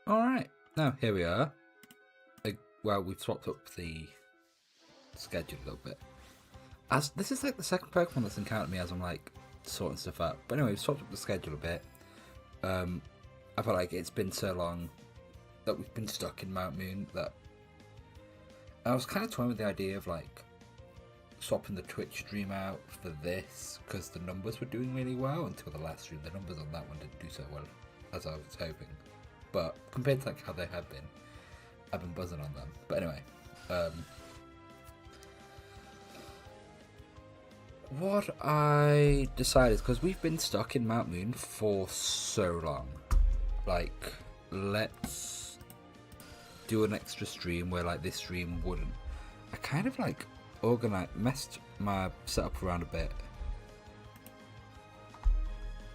Alright, now here we are. Well, we've swapped up the schedule a little bit. As this is like the second Pokemon that's encountered me as I'm like sorting stuff out. But anyway, we've swapped up the schedule a bit. I feel like it's been so long that we've been stuck in Mount Moon that I was kind of toying with the idea of like swapping the Twitch stream out for this because the numbers were doing really well until the last stream. The numbers on that one didn't do so well as I was hoping. But compared to like how they have been, I've been buzzing on them. But anyway, what I decided, because we've been stuck in Mount Moon for so long, like, let's do an extra stream where like this stream wouldn't. I kind of like messed my setup around a bit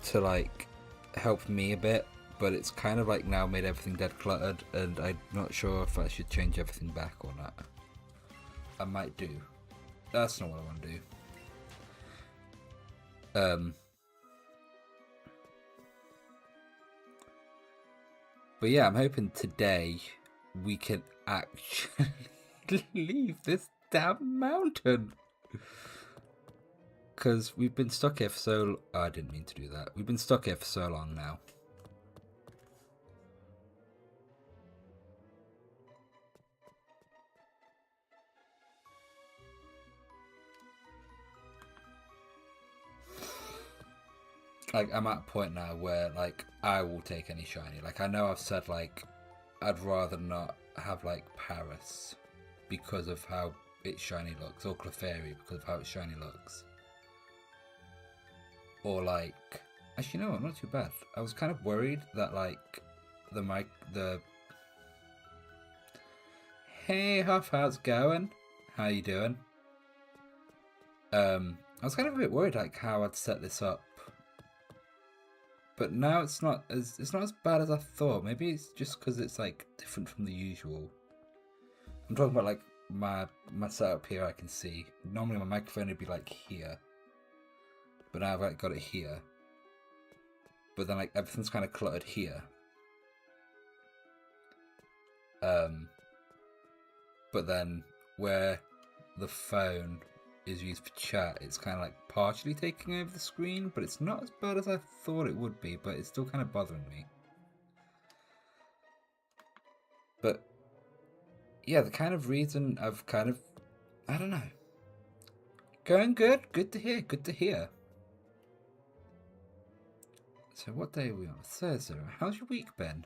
to like help me a bit, but it's kind of like now made everything dead cluttered, and I'm not sure if I should change everything back or not. I might do. That's not what I want to do. But yeah, I'm hoping today we can actually leave this damn mountain. Because we've been stuck here for so... Oh, I didn't mean to do that. We've been stuck here for so long now. Like, I'm at a point now where, like, I will take any shiny. Like, I know I've said, like, I'd rather not have, like, Paris because of how its shiny looks, or Clefairy because of how its shiny looks. Or, like, actually, no, not too bad. I was kind of worried that, like, Hey, Huff, how's it going? How you doing? I was kind of a bit worried, like, how I'd set this up. But now it's not as bad as I thought. Maybe it's just because it's like different from the usual. I'm talking about like my setup here. I can see normally my microphone would be like here, but now I've like got it here. But then like everything's kind of cluttered here. But then where the phone is used for chat, it's kind of like partially taking over the screen, but it's not as bad as I thought it would be, but it's still kind of bothering me. But yeah, the kind of reason I've kind of, I don't know. Going good, good to hear, good to hear. So what day are we on? Thursday. How's your week been?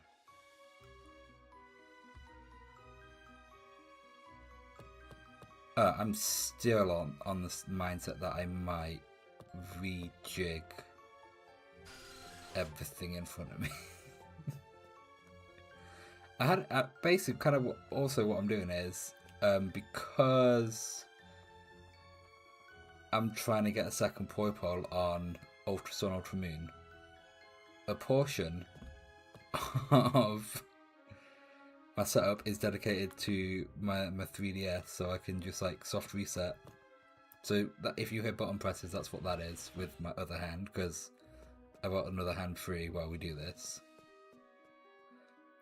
I'm still on this mindset that I might rejig everything in front of me. I had basically kind of also what I'm doing is because I'm trying to get a second Poipole on Ultra Sun, Ultra Moon. A portion of my setup is dedicated to my 3DS, so I can just like soft reset. So that if you hear button presses, that's what that is with my other hand, because I've got another hand free while we do this.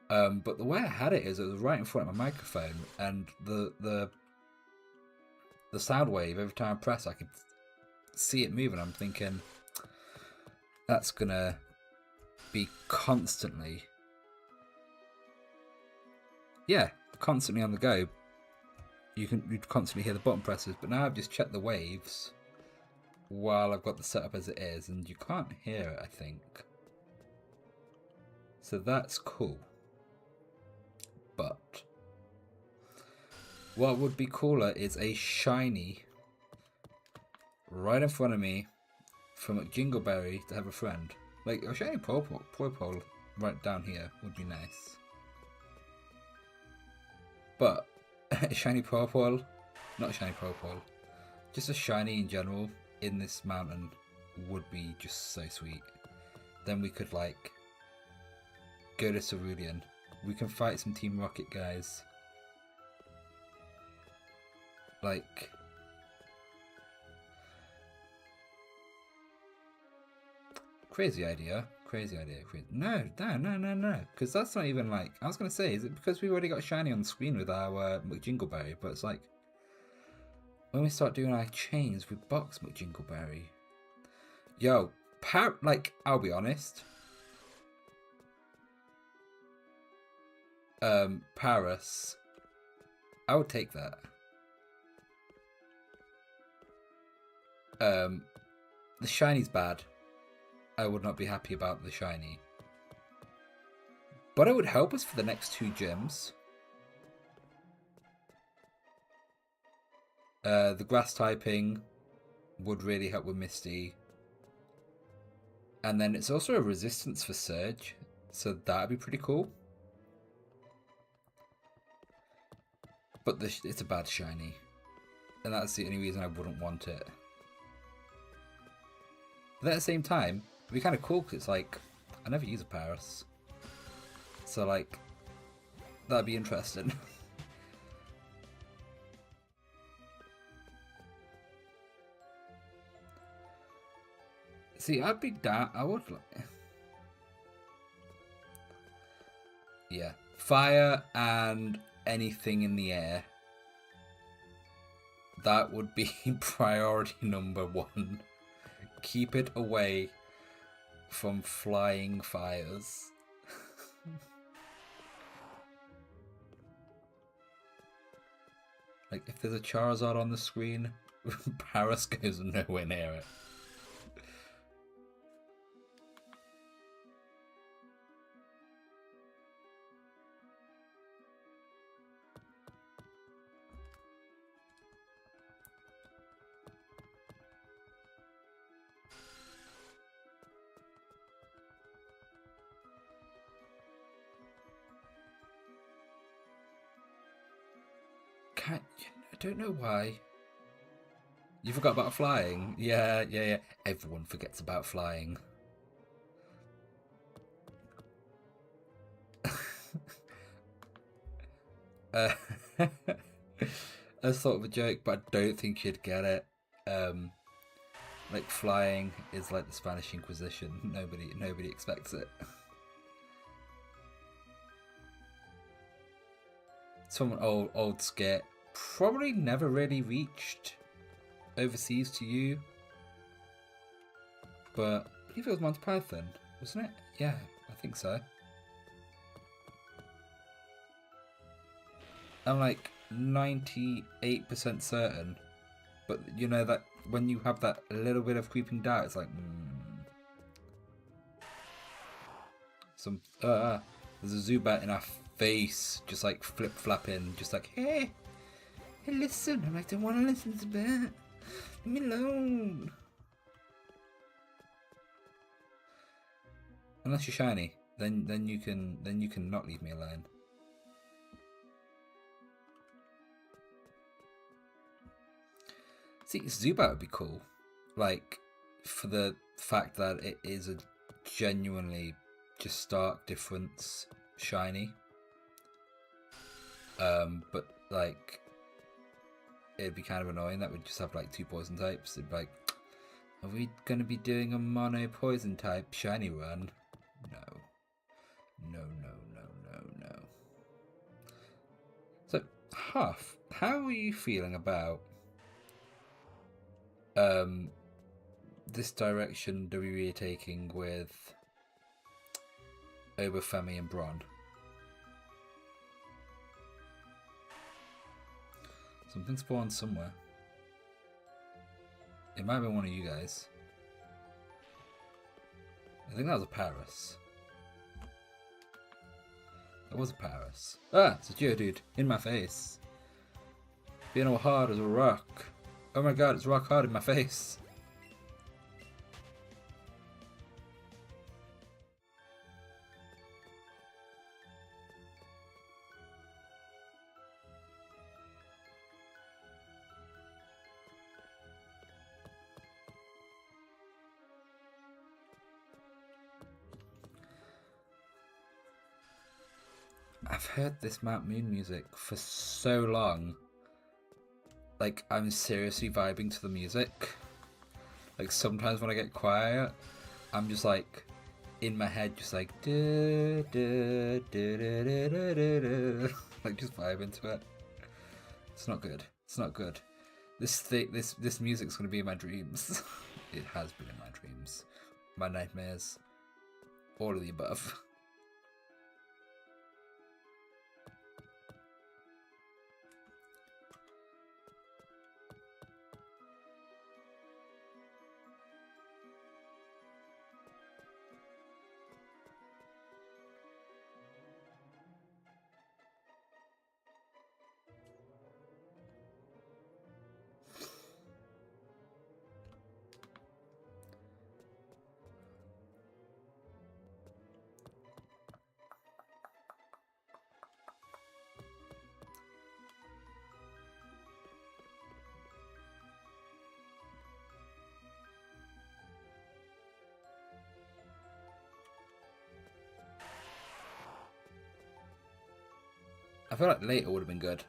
But the way I had it is it was right in front of my microphone, and the sound wave, every time I press I could see it moving. I'm thinking that's gonna be constantly on the go. You'd constantly hear the button presses, but now I've just checked the waves while I've got the setup as it is, and you can't hear it, I think. So that's cool. But what would be cooler is a shiny right in front of me from Jingleberry to have a friend. Like a shiny Poipole right down here would be nice. But a shiny Poipole, not a shiny Poipole, just a shiny in general in this mountain would be just so sweet. Then we could like go to Cerulean. We can fight some Team Rocket guys. Like, crazy idea. crazy idea. No, no. Because that's not even like... I was going to say, is it because we've already got shiny on the screen with our McJingleberry? But it's like... when we start doing our chains with Box McJingleberry... Yo, like, I'll be honest. Paris. I would take that. The shiny's bad. I would not be happy about the shiny. But it would help us for the next 2 gyms. The grass typing would really help with Misty. And then it's also a resistance for Surge. So that'd be pretty cool. But it's a bad shiny. And that's the only reason I wouldn't want it. But at the same time, it'd be kind of cool because it's like, I never use a Paris. So like, that'd be interesting. See, I'd be down, I would like... yeah. Fire and anything in the air. That would be priority number 1. Keep it away from flying fires. Like, if there's a Charizard on the screen, Paris goes nowhere near it. I don't know why. You forgot about flying? Yeah. Everyone forgets about flying. That's sort of a joke, but I don't think you'd get it. Like, flying is like the Spanish Inquisition. Nobody expects it. Someone old skit. Probably never really reached overseas to you. But I believe it was Monty Python, wasn't it? Yeah, I think so. I'm like 98% certain. But you know that when you have that little bit of creeping doubt, it's like, there's a Zubat in our face, just like flip-flapping, just like, hey, listen. I'm like, I don't want to listen to that. Leave me alone. Unless you're shiny, then you can not leave me alone. See, Zubat would be cool, like, for the fact that it is a genuinely just stark difference shiny. But like, it'd be kind of annoying that we'd just have like 2 poison types. It'd be like, are we gonna be doing a mono poison type shiny run? No. So, Huff, how are you feeling about this direction WWE are taking with Obafemi and Bron? Something spawned somewhere. It might have been one of you guys. I think that was a Paris. That was a Paris. Ah, it's a Geodude in my face. Being all hard as a rock. Oh my god, it's rock hard in my face. I've heard this Mount Moon music for so long. Like, I'm seriously vibing to the music. Like, sometimes when I get quiet, I'm just like, in my head, just like duh, duh, duh, duh, duh, duh, duh, duh. Like just vibe into it. It's not good. It's not good. This music's gonna be in my dreams. It has been in my dreams, my nightmares, all of the above. I feel like later would have been good.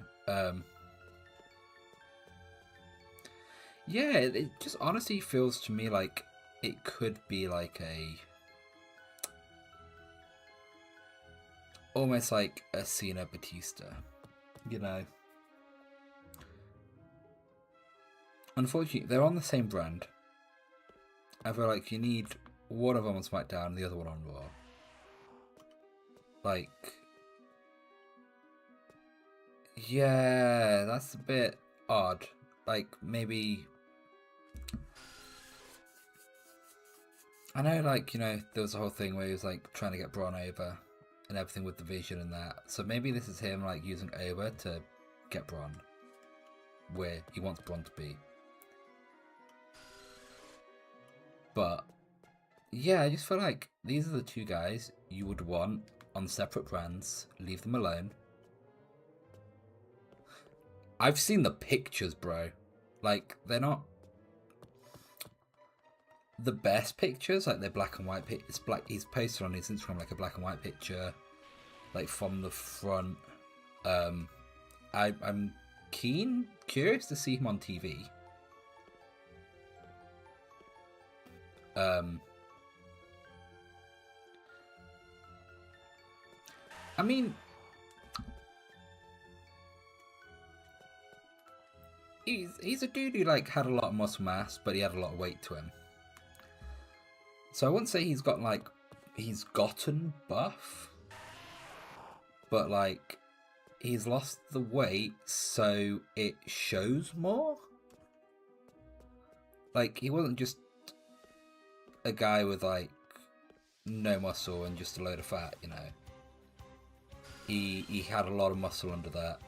Yeah, it just honestly feels to me like it could be like almost like a Cena Batista, you know. Unfortunately, they're on the same brand. I feel like you need one of them on SmackDown and the other one on Raw. Like, yeah, that's a bit odd. Like, maybe... I know, like, you know, there was a whole thing where he was, like, trying to get Braun over and everything with the vision and that. So maybe this is him, like, using over to get Braun where he wants Braun to be. But, yeah, I just feel like these are the two guys you would want on separate brands. Leave them alone. I've seen the pictures, bro. Like, they're not the best pictures. Like, they're black and white. It's black. He's posted on his Instagram like a black and white picture, like from the front. I'm curious to see him on TV. I mean, he's a dude who like had a lot of muscle mass, but he had a lot of weight to him. So I wouldn't say he's gotten buff, but like he's lost the weight, so it shows more. Like he wasn't just a guy with like no muscle and just a load of fat, you know. He had a lot of muscle under that.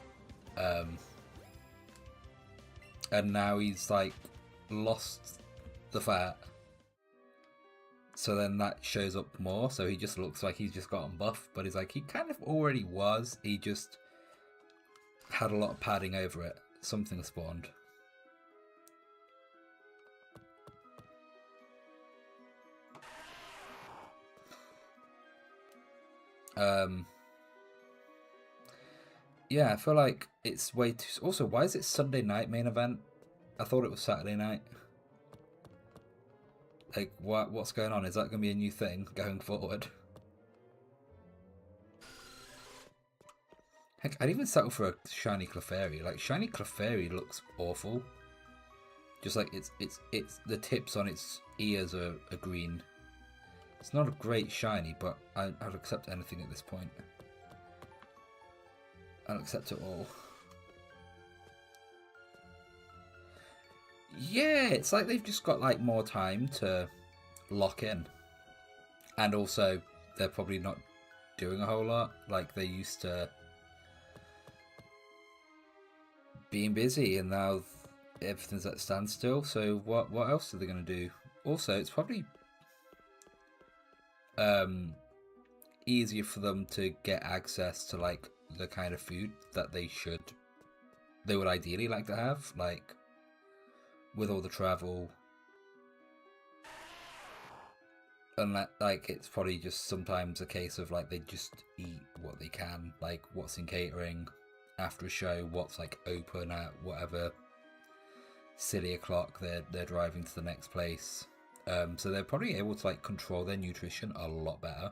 And now he's like lost the fat, so then that shows up more, so he just looks like he's just gotten buff, but he's like he kind of already was, he just had a lot of padding over it. Something spawned. Yeah, I feel like it's way too... Also, why is it Sunday night main event? I thought it was Saturday night. Like, what's going on? Is that going to be a new thing going forward? Heck, I'd even settle for a shiny Clefairy. Like, shiny Clefairy looks awful. Just like it's the tips on its ears are green. It's not a great shiny, but I'd accept anything at this point. I'll accept it all. Yeah, it's like they've just got like more time to lock in. And also, they're probably not doing a whole lot like they used to, being busy, and now everything's at standstill. So what else are they going to do? Also, it's probably easier for them to get access to like the kind of food that they would ideally like to have, like with all the travel, and that like it's probably just sometimes a case of like they just eat what they can, like what's in catering after a show, what's like open at whatever silly o'clock they're driving to the next place. So they're probably able to like control their nutrition a lot better.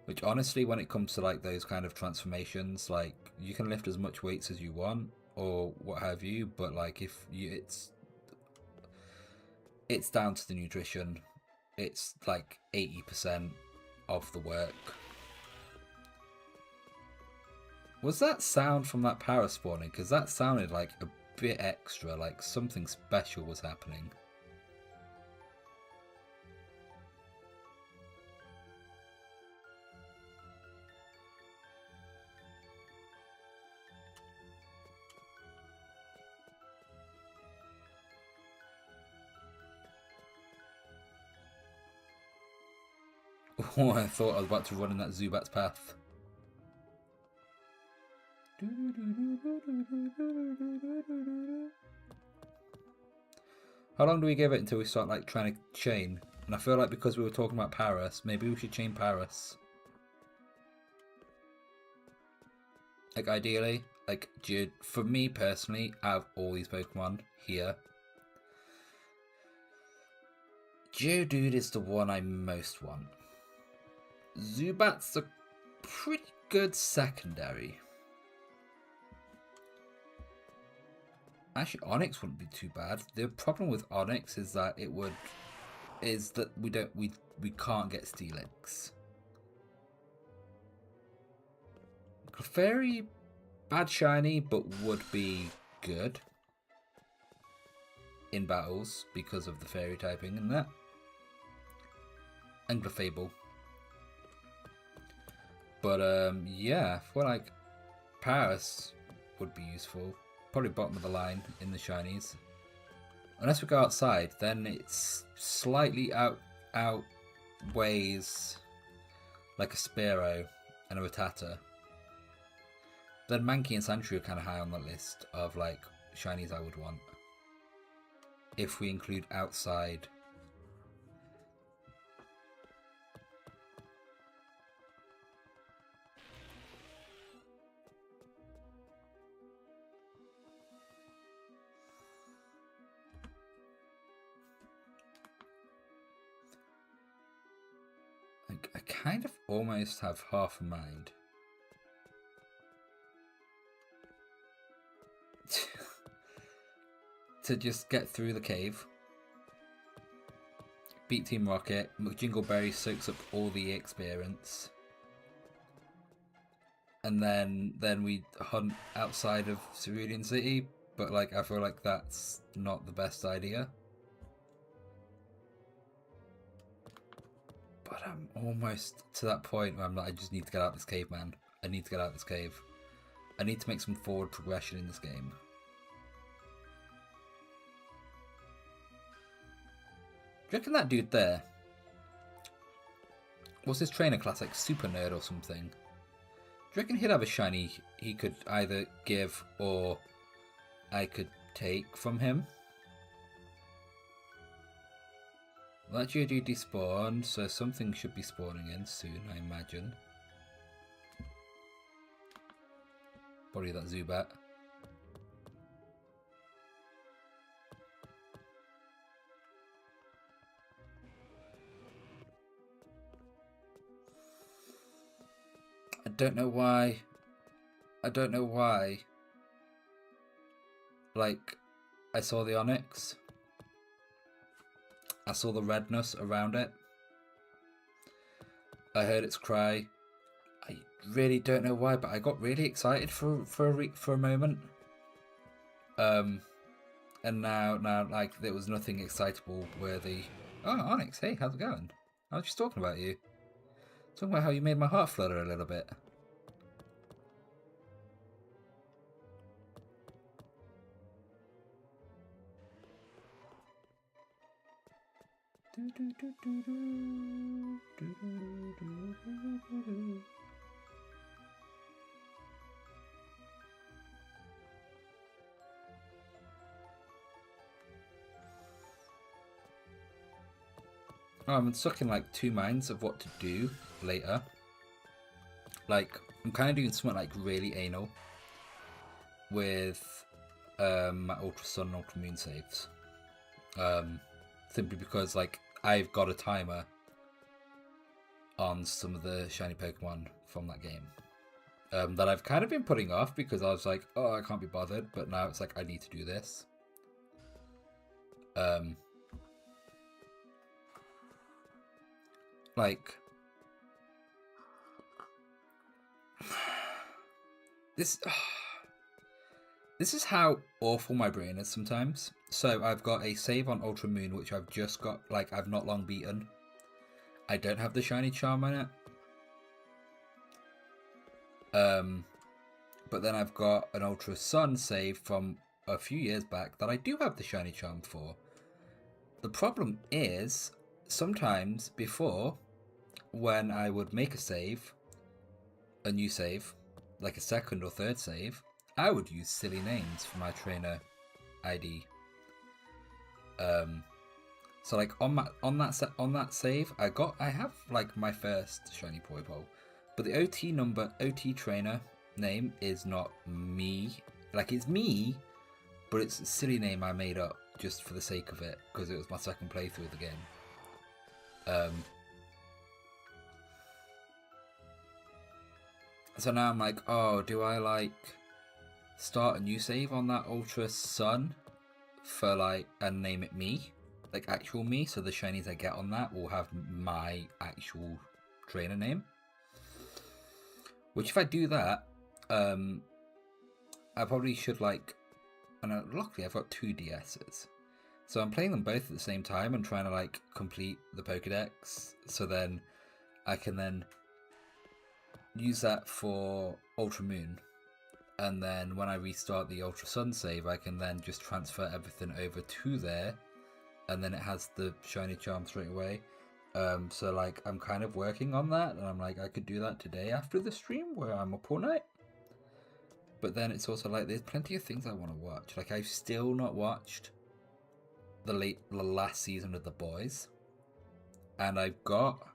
Which honestly, when it comes to like those kind of transformations, like you can lift as much weights as you want or what have you, but like if you, it's down to the nutrition. It's like 80% of the work. Was that sound from that para spawning? Because that sounded like a bit extra, like something special was happening. Oh, I thought I was about to run in that Zubat's path. How long do we give it until we start like trying to chain? And I feel like because we were talking about Paris, maybe we should chain Paris. Like ideally, like for me personally, out of all these Pokemon here, Geodude is the one I most want. Zubat's a pretty good secondary. Actually, Onyx wouldn't be too bad. The problem with Onyx is that we can't get Steelix. Clefairy, bad shiny, but would be good in battles because of the fairy typing and that. And Clefable. But yeah, I feel like Paris would be useful. Probably bottom of the line in the shinies. Unless we go outside, then it's slightly outweighs like a Spearow and a Rattata. Then Mankey and Sandshrew are kind of high on the list of like shinies I would want. If we include outside. I kind of almost have half a mind to just get through the cave, beat Team Rocket, McJingleberry soaks up all the experience, and then we hunt outside of Cerulean City, but like I feel like that's not the best idea. But I'm almost to that point where I'm like, I just need to get out of this cave, man. I need to get out of this cave. I need to make some forward progression in this game. Do you reckon that dude there was his trainer class like Super Nerd or something? Do you reckon he'd have a shiny he could either give or I could take from him? That Geodude despawned, so something should be spawning in soon, I imagine. Probably that Zubat. I don't know why. Like, I saw the Onyx. I saw the redness around it. I heard its cry. I really don't know why, but I got really excited for a moment. And now like there was nothing excitable worthy. Oh, Onyx, hey, how's it going? I was just talking about you. Talking about how you made my heart flutter a little bit. Oh, I'm stuck in like two minds of what to do later. Like, I'm kind of doing something like really anal with my Ultra Sun and Ultra Moon saves. simply because like I've got a timer on some of the shiny Pokemon from that game that I've kind of been putting off because I was like, oh, I can't be bothered, but now it's like I need to do this. Like this. This is how awful my brain is sometimes. So I've got a save on Ultra Moon, which I've just got, like, I've not long beaten. I don't have the shiny charm on it. But then I've got an Ultra Sun save from a few years back that I do have the shiny charm for. The problem is, sometimes before, when I would make a new save, like a second or third save, I would use silly names for my trainer ID. So like on that save, I have like my first shiny Poipole, but the OT trainer name is not me. Like it's me, but it's a silly name I made up just for the sake of it because it was my second playthrough of the game. So now I'm like, oh, do I like start a new save on that Ultra Sun for like and name it me, like actual me, so the shinies I get on that will have my actual trainer name. Which if I do that, I probably should like, and luckily I've got 2 DSs, so I'm playing them both at the same time and trying to like complete the Pokedex, so then I can then use that for Ultra Moon. And then when I restart the Ultra Sun save, I can then just transfer everything over to there. And then it has the shiny charm straight away. So like I'm kind of working on that. And I'm like, I could do that today after the stream where I'm up all night. But then it's also like, there's plenty of things I want to watch. Like I've still not watched the last season of The Boys. And I've got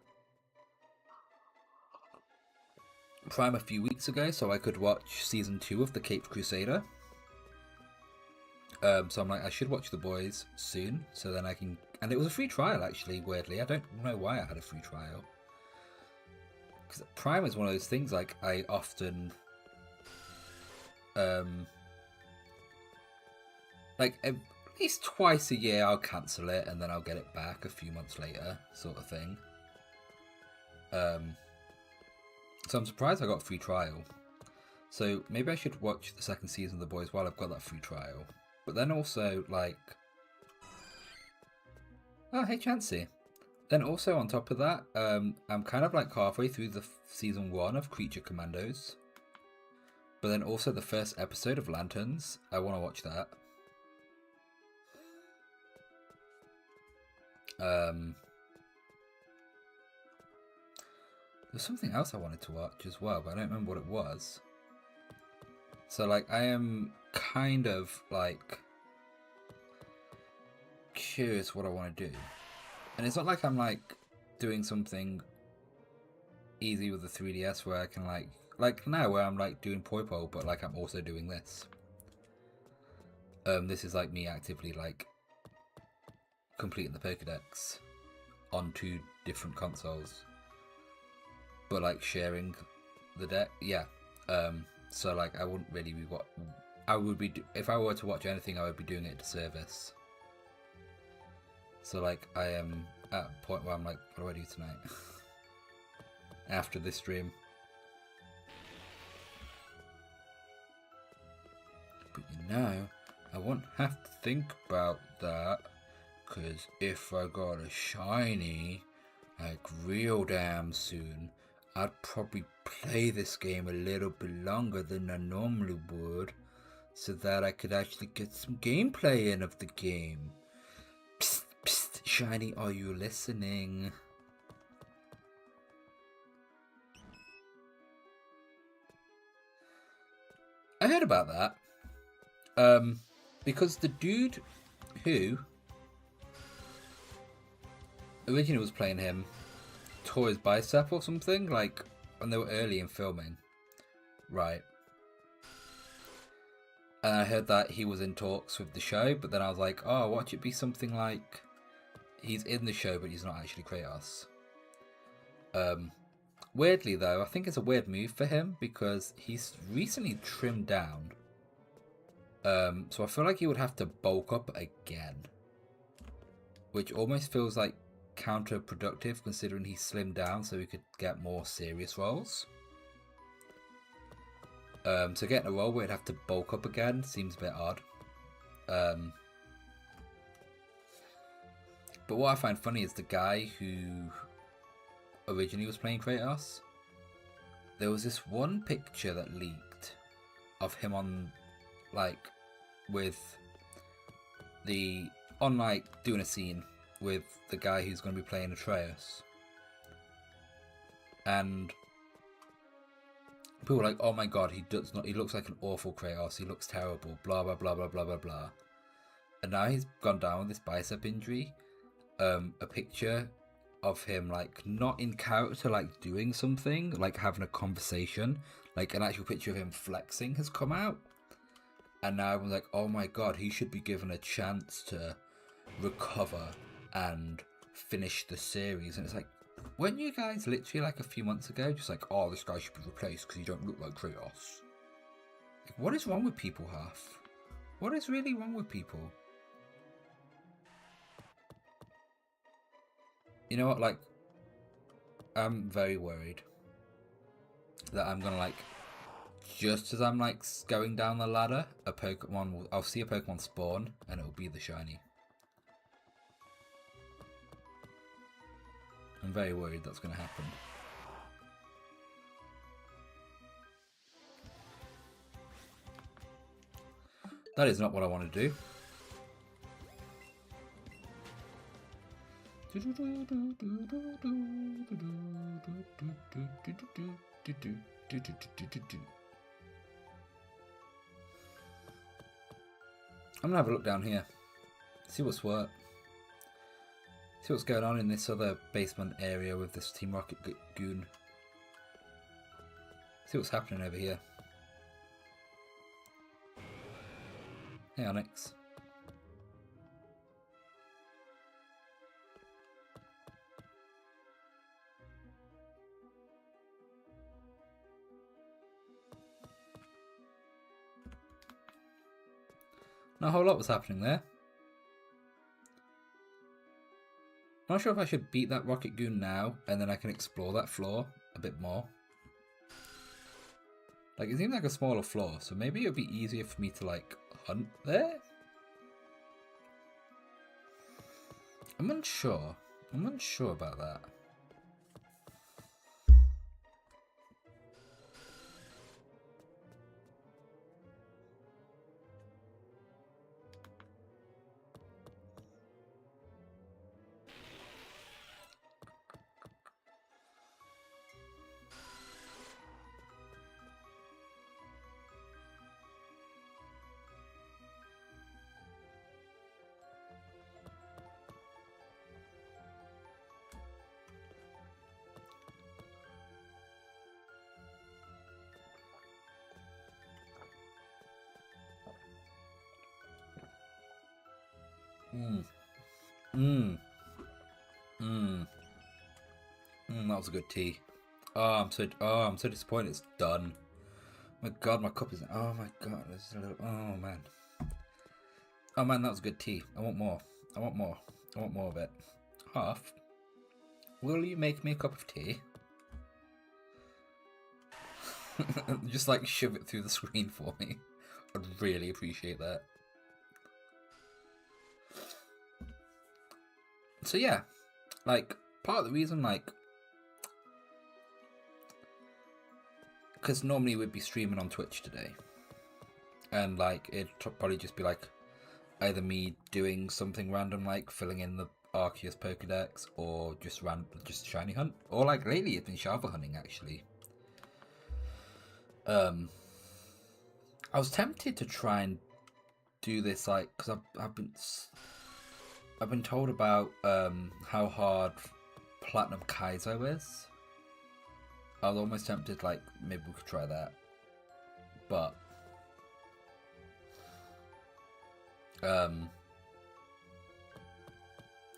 Prime a few weeks ago, so I could watch season 2 of The Caped Crusader. So I'm like, I should watch The Boys soon, so then I can. And it was a free trial, actually. Weirdly, I don't know why I had a free trial. Because Prime is one of those things. Like I often, like at least twice a year, I'll cancel it and then I'll get it back a few months later, sort of thing. So I'm surprised I got a free trial. So maybe I should watch the second season of The Boys while I've got that free trial. But then also, like... Oh, hey Chansey. Then also on top of that, I'm kind of like halfway through the season 1 of Creature Commandos. But then also the first episode of Lanterns. I want to watch that. There's something else I wanted to watch as well, but I don't remember what it was. So, like, I am kind of, like, curious what I want to do. And it's not like I'm, like, doing something easy with the 3DS where I can, like now where I'm, like, doing Poipole, but, like, I'm also doing this. This is, like, me actively, like, completing the Pokedex on 2 different consoles. But like sharing the deck, yeah. So like I wouldn't really be what I would be if I were to watch anything. I would be doing it to service. So like I am at a point where I'm like, what do I do tonight? After this stream. But you know, I won't have to think about that, because if I got a shiny, like real damn soon, I'd probably play this game a little bit longer than I normally would, so that I could actually get some gameplay in of the game. Psst, psst, shiny, are you listening? I heard about that. Because the dude who originally was playing him tore his bicep or something, like when they were early in filming, right? And I heard that he was in talks with the show, but then I was like, oh, watch it be something like he's in the show, but he's not actually Kratos. Weirdly though, I think it's a weird move for him because he's recently trimmed down. So I feel like he would have to bulk up again, which almost feels like counterproductive considering he slimmed down so he could get more serious roles. So getting a role where he'd have to bulk up again seems a bit odd. But what I find funny is the guy who originally was playing Kratos. There was this one picture that leaked of him on, like, with the doing a scene with the guy who's going to be playing Atreus, and people were like, "Oh my god, he does not. He looks like an awful Kratos. He looks terrible. Blah blah blah blah blah blah blah." And now he's gone down with this bicep injury. A picture of him like not in character, like doing something, like having a conversation, like an actual picture of him flexing has come out. And now everyone's like, oh my god, he should be given a chance to recover and finish the series. And it's like, weren't you guys literally like a few months ago just like, oh, this guy should be replaced because you don't look like Kratos? Like, what is wrong with people, Half? What is really wrong with people? You know what, like, I'm very worried that I'm gonna, like, just as I'm, like, going down the ladder, I'll see a Pokemon spawn, and it'll be the shiny. I'm very worried that's gonna happen. That is not what I want to do. I'm gonna have a look down here, see what's what. See what's going on in this other basement area with this Team Rocket goon. See what's happening over here. Hey, Onyx. Not a whole lot was happening there. Not sure if I should beat that Rocket Goon now, and then I can explore that floor a bit more. Like, it seems like a smaller floor, so maybe it would be easier for me to, like, hunt there? I'm unsure. I'm unsure about that. That was a good tea. I'm so disappointed it's done. My god, my cup is, oh my god, there's a little, oh man. Oh man, that was good tea. I want more. I want more. I want more of it. Half, will you make me a cup of tea? Just like shove it through the screen for me. I'd really appreciate that. So yeah, like, part of the reason, like, because normally we'd be streaming on Twitch today, and like it'd probably just be like either me doing something random like filling in the Arceus Pokedex, or just shiny hunt, or like lately it's been Sharper hunting actually. I was tempted to try and do this like, because I've been told about how hard Platinum Kaizo is. I was almost tempted, like, maybe we could try that. But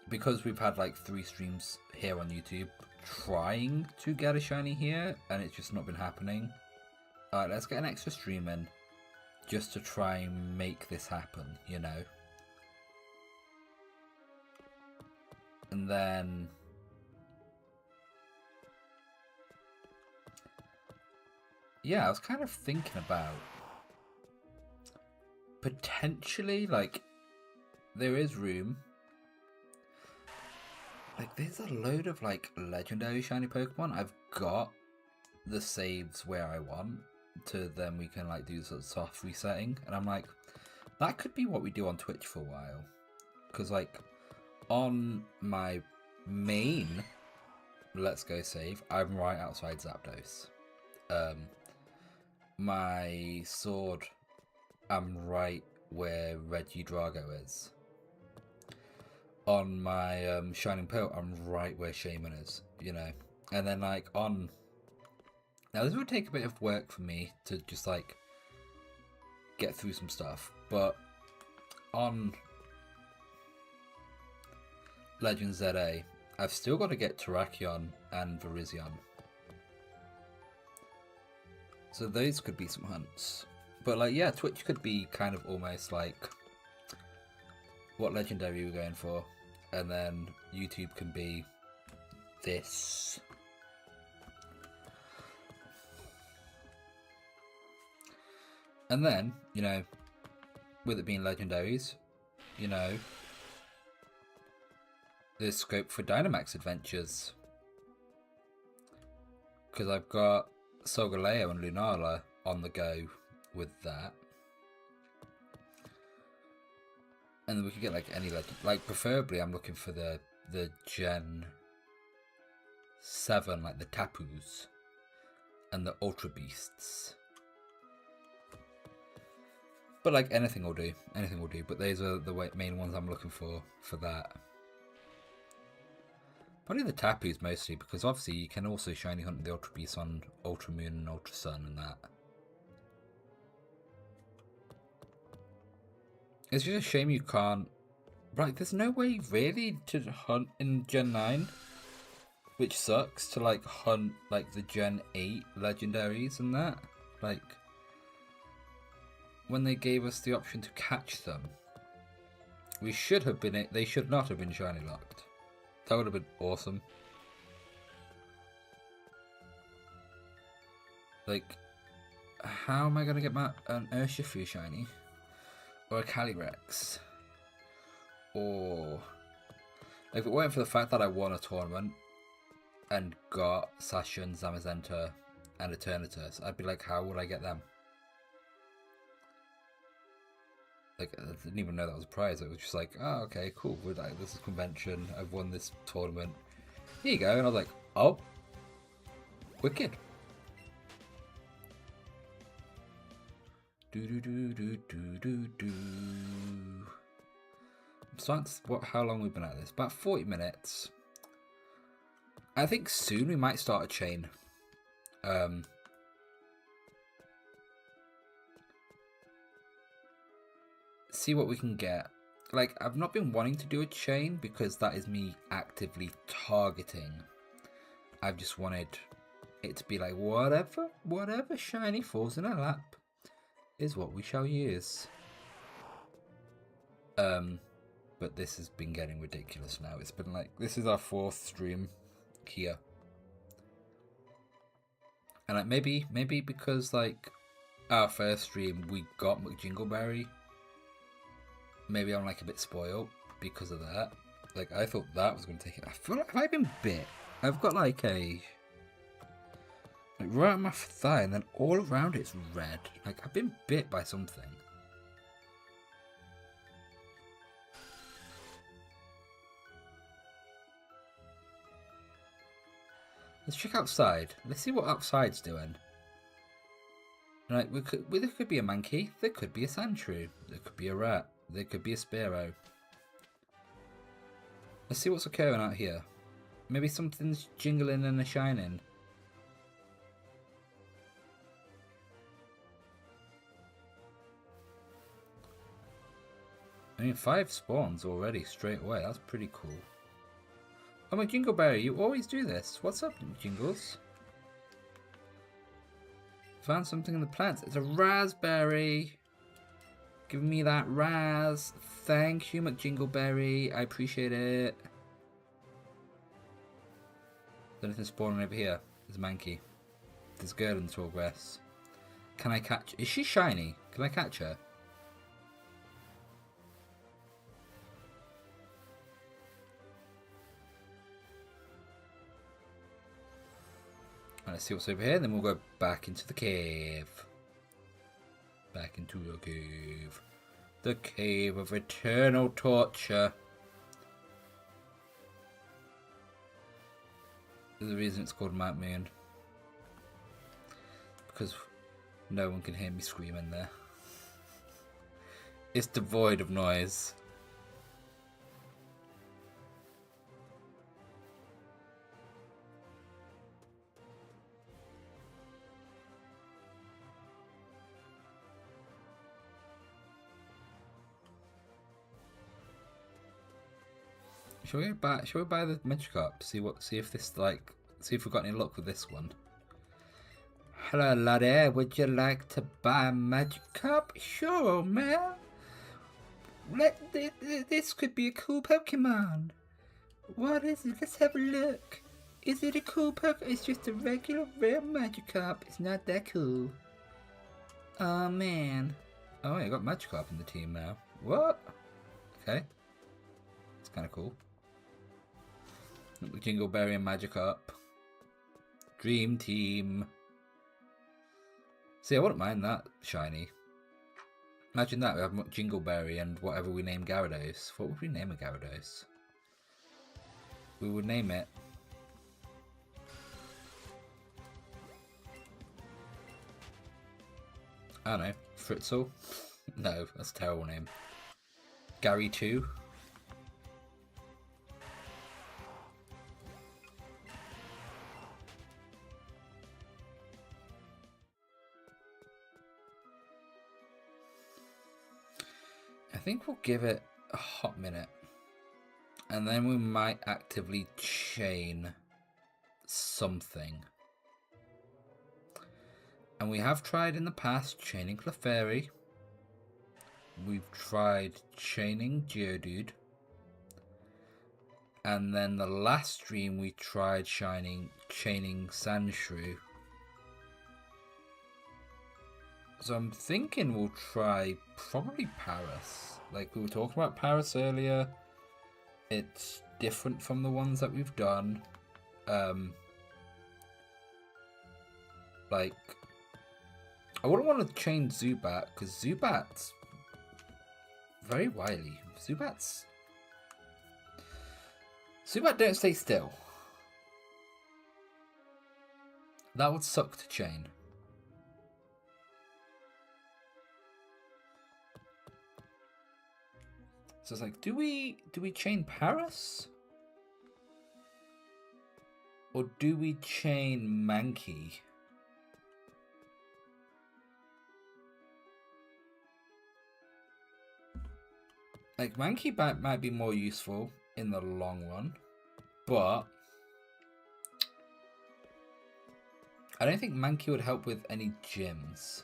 because we've had like 3 streams here on YouTube trying to get a shiny here, and it's just not been happening. Alright, let's get an extra stream in, just to try and make this happen, you know? And then... yeah, I was kind of thinking about... potentially, like, there is room. Like, there's a load of, like, legendary shiny Pokemon. I've got the saves where I want to, then we can, like, do sort of soft resetting. And I'm like, that could be what we do on Twitch for a while. Because, like, on my main Let's Go save, I'm right outside Zapdos. My sword, I'm right where Regidrago is. On my Shining Pearl, I'm right where Shaman is, you know. And then like on... now this would take a bit of work for me to just like get through some stuff, but on Legend ZA, I've still got to get Terrakion and Virizion. So those could be some hunts. But like, yeah, Twitch could be kind of almost like what legendary we're going for. And then YouTube can be this. And then, you know, with it being legendaries, you know, there's scope for Dynamax adventures. Because I've got Solgaleo and Lunala on the go with that. And then we could get like any legend. Like preferably I'm looking for the Gen 7, like the Tapus and the Ultra Beasts. But like anything will do. Anything will do. But those are the main ones I'm looking for that. Probably the Tapus mostly, because obviously you can also shiny hunt the Ultra Beasts on Ultra Moon and Ultra Sun and that. It's just a shame you can't... right, there's no way really to hunt in Gen 9. Which sucks, to like hunt like the Gen 8 legendaries and that. Like, when they gave us the option to catch them, we should have been... they should not have been shiny locked. That would have been awesome. Like, how am I going to get an Urshifu shiny? Or a Calyrex? Or... if it weren't for the fact that I won a tournament and got Sashin, Zamazenta, and Eternatus, I'd be like, how would I get them? Like, I didn't even know that was a prize. It was just like, oh, okay, cool. We're like, this is convention. I've won this tournament. Here you go. And I was like, oh, wicked. Do do do do do do do. I'm starting to, how long we've been at this? About 40 minutes. I think soon we might start a chain. See what we can get. Like, I've not been wanting to do a chain because that is me actively targeting. I've just wanted it to be like, whatever shiny falls in our lap is what we shall use. But this has been getting ridiculous now. It's been like, this is our 4th stream here. And like, maybe because like our first stream we got McJingleberry, maybe I'm like a bit spoiled because of that. Like, I thought that was going to take it. I feel like, have I been bit? I've got like a... like right on my thigh, and then all around it's red. Like, I've been bit by something. Let's check outside. Let's see what outside's doing. Right, there could be a Mankey. There could be a Sandshrew. There could be a rat. There could be a Spearow. Let's see what's occurring out here. Maybe something's jingling and a shining. I mean, 5 spawns already straight away. That's pretty cool. Oh, my Jingleberry, you always do this. What's up, Jingles? Found something in the plants. It's a raspberry. Give me that raz. Thank you, McJingleberry. I appreciate it. Is anything spawning over here? There's a Mankey. There's a girl in the tall grass. Can I catch... Is she shiny? Can I catch her? Let's see what's over here, then we'll go back into the cave. Back into the cave. The cave of eternal torture. There's a reason it's called Mount Moon. Because no one can hear me screaming there. It's devoid of noise. Shall we buy the Magikarp? See if we've got any luck with this one. Hello laddie, would you like to buy a Magikarp? Sure, man. This could be a cool Pokemon. What is it? Let's have a look. Is it a cool Pokemon? It's just a regular rare Magikarp. It's not that cool. Oh man. Oh, I got Magikarp in the team now. What? Okay. It's kind of cool. Jingleberry and Magikarp. Dream team. See, I wouldn't mind that shiny. Imagine that, we have Jingleberry and whatever we name Gyarados. What would we name a Gyarados? We would name it... I don't know. Fritzl? No, that's a terrible name. Gary 2? I think we'll give it a hot minute. And then we might actively chain something. And we have tried in the past chaining Clefairy. We've tried chaining Geodude. And then the last stream we tried chaining Sandshrew. So I'm thinking we'll try probably Paris. Like we were talking about Paris earlier. It's different from the ones that we've done. Like, I wouldn't want to change Zubat because Zubat's very wily. Zubat don't stay still. That would suck to chain. So it's like, do we chain Paris? Or do we chain Mankey? Like, Mankey might be more useful in the long run, but I don't think Mankey would help with any gyms.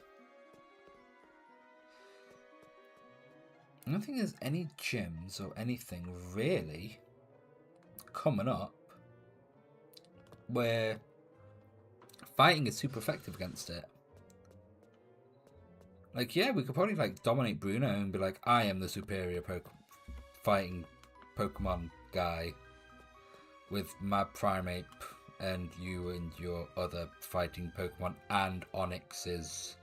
I don't think there's any gyms or anything really coming up where fighting is super effective against it. Like, yeah, we could probably like dominate Bruno and be like, I am the superior fighting Pokemon guy with my Primeape and you and your other fighting Pokemon and Onix's.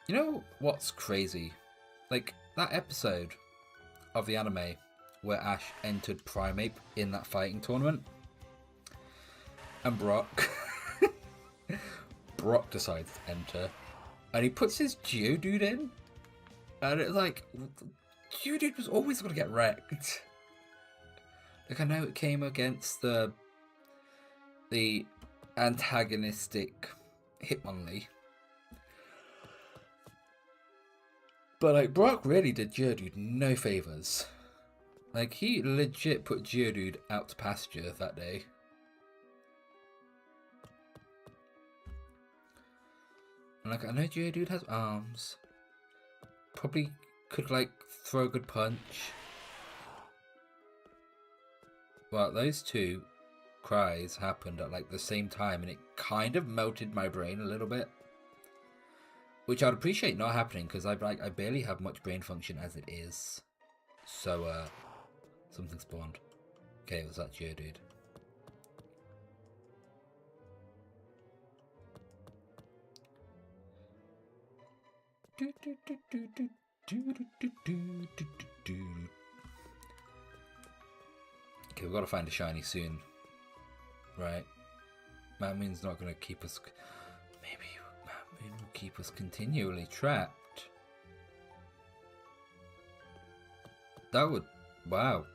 You know what's crazy? Like, that episode of the anime where Ash entered Primeape in that fighting tournament. And Brock decides to enter. And he puts his Geodude in. And it's like, Geodude was always going to get wrecked. Like, I know it came against the antagonistic Hitmonlee. But like Brock really did Geodude no favors. Like he legit put Geodude out to pasture that day. And like I know Geodude has arms. Probably could like throw a good punch. Well, those two cries happened at like the same time, and it kind of melted my brain a little bit. Which I'd appreciate not happening because I barely have much brain function as it is. So something spawned. Okay, it was that Geodude. Okay, we've got to find a shiny soon. Right. Mount Moon's not going to keep us... Maybe Mount Moon will keep us continually trapped. That would... Wow.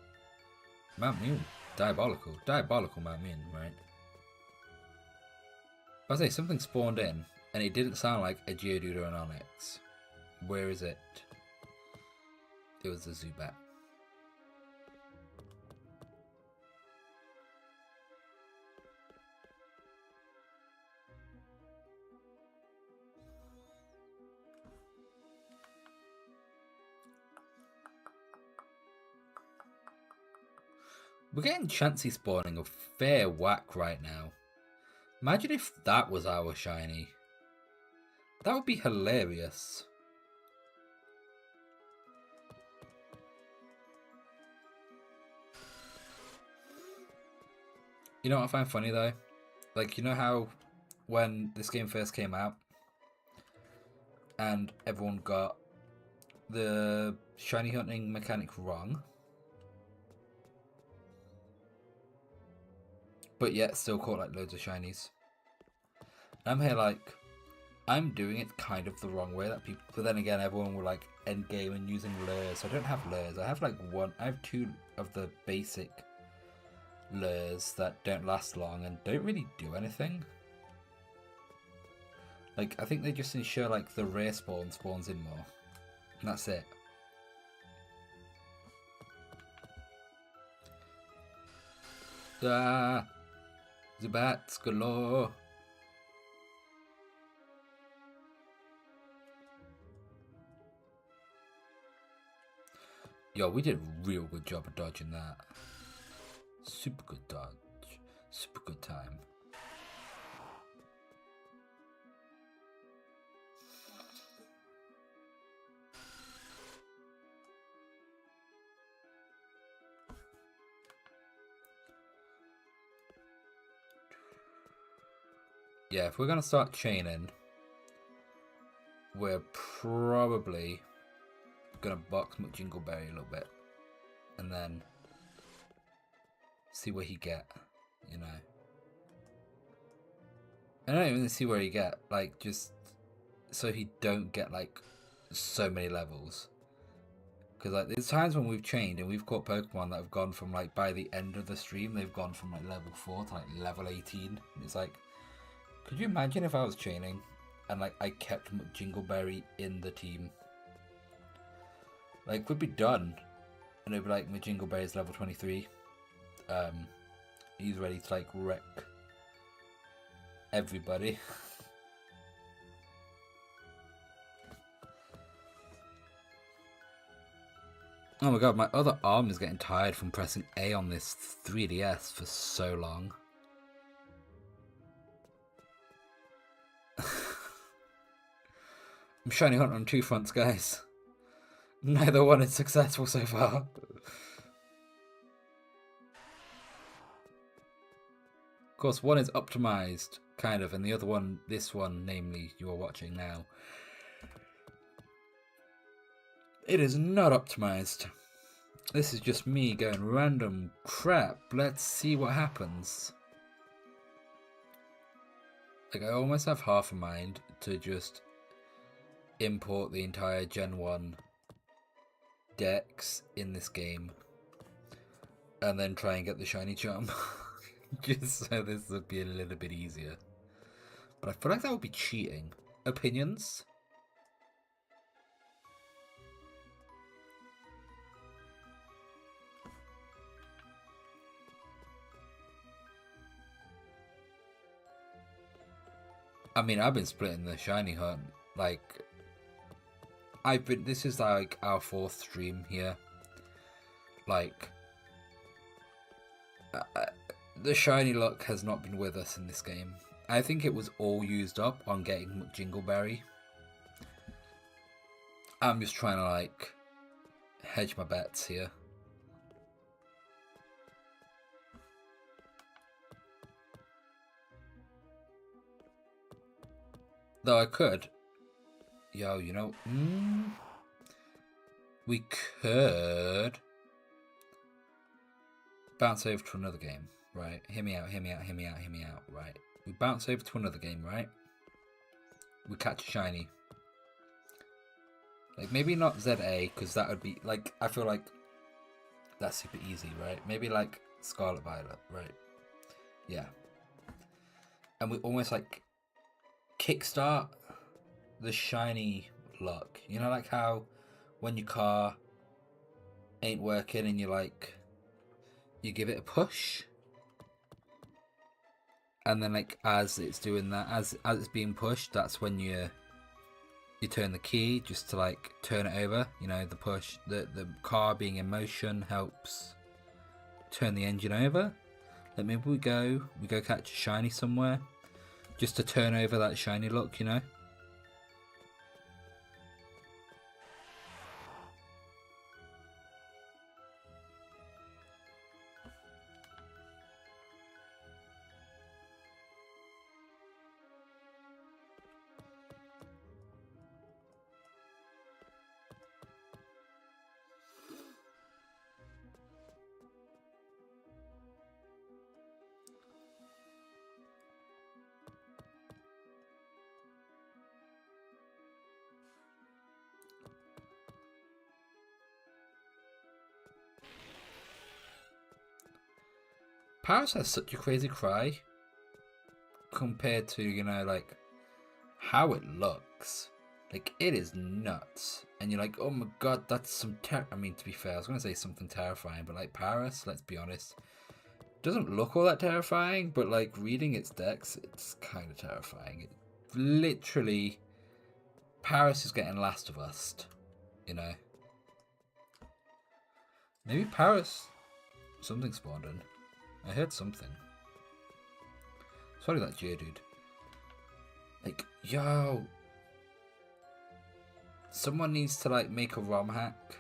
Mount Moon. Diabolical. Diabolical Mount Moon, right? I was say, something spawned in, and it didn't sound like a Geodude or an Onix. Where is it? It was the Zubat. We're getting Chansey spawning a fair whack right now. Imagine if that was our shiny. That would be hilarious. You know what I find funny though? Like, you know how when this game first came out and everyone got the shiny hunting mechanic wrong, but yet still caught like loads of shinies. And I'm here like, I'm doing it kind of the wrong way that people, but then again everyone will like end game and using lures. So I don't have lures. I have like I have two of the basic lures that don't last long and don't really do anything. Like I think they just ensure like the rare spawn spawns in more. And that's it. Ah, Zubats galore. Yo, we did a real good job of dodging that. Super good dodge. Super good time. Yeah, if we're gonna start chaining, we're probably gonna box McJingleberry a little bit and then see what he get, you know. I don't even see where he get, like, just so he don't get like so many levels. Because like there's times when we've chained and we've caught Pokemon that have gone from like by the end of the stream they've gone from like level 4 to like level 18. And it's like, could you imagine if I was chaining and like I kept McJingleberry in the team? Like we'd be done and it'd be like McJingleberry's level 23. He's ready to like wreck everybody. Oh my god, my other arm is getting tired from pressing A on this 3DS for so long. I'm shiny hunting on two fronts, guys. Neither one is successful so far. Of course, one is optimized, kind of, and the other one, this one, namely, you are watching now, it is not optimized. This is just me going random crap. Let's see what happens. Like, I almost have half a mind to just import the entire Gen 1 Dex in this game and then try and get the shiny charm. Just so this would be a little bit easier. But I feel like that would be cheating. Opinions? I mean, I've been splitting the shiny hunt. Like, this is like our 4th stream here. Like, the shiny luck has not been with us in this game. I think it was all used up on getting Jingleberry. I'm just trying to, like, hedge my bets here. Though I could. Yo, you know, we could bounce over to another game, right? Hear me out, right? We bounce over to another game, right? We catch a shiny. Like, maybe not ZA, because that would be, like, I feel like that's super easy, right? Maybe, like, Scarlet Violet, right? Yeah. And we almost, like, kickstart the shiny luck. You know, like how when your car ain't working and you give it a push, and then, like, as it's doing that, as it's being pushed, that's when you turn the key just to, like, turn it over. You know, the push, the car being in motion helps turn the engine over. Like, maybe we go catch a shiny somewhere just to turn over that shiny luck, you know. Paris has such a crazy cry compared to, you know, like, how it looks. Like, it is nuts. And you're like, oh my god, that's some I mean, to be fair, I was going to say something terrifying, but, like, Paris, let's be honest, doesn't look all that terrifying, but, like, reading its decks, it's kind of terrifying. It literally, Paris is getting Last of Us, you know. Maybe Paris, something spawned in. I heard something. It's probably that Geodude. Like, yo, someone needs to, like, make a ROM hack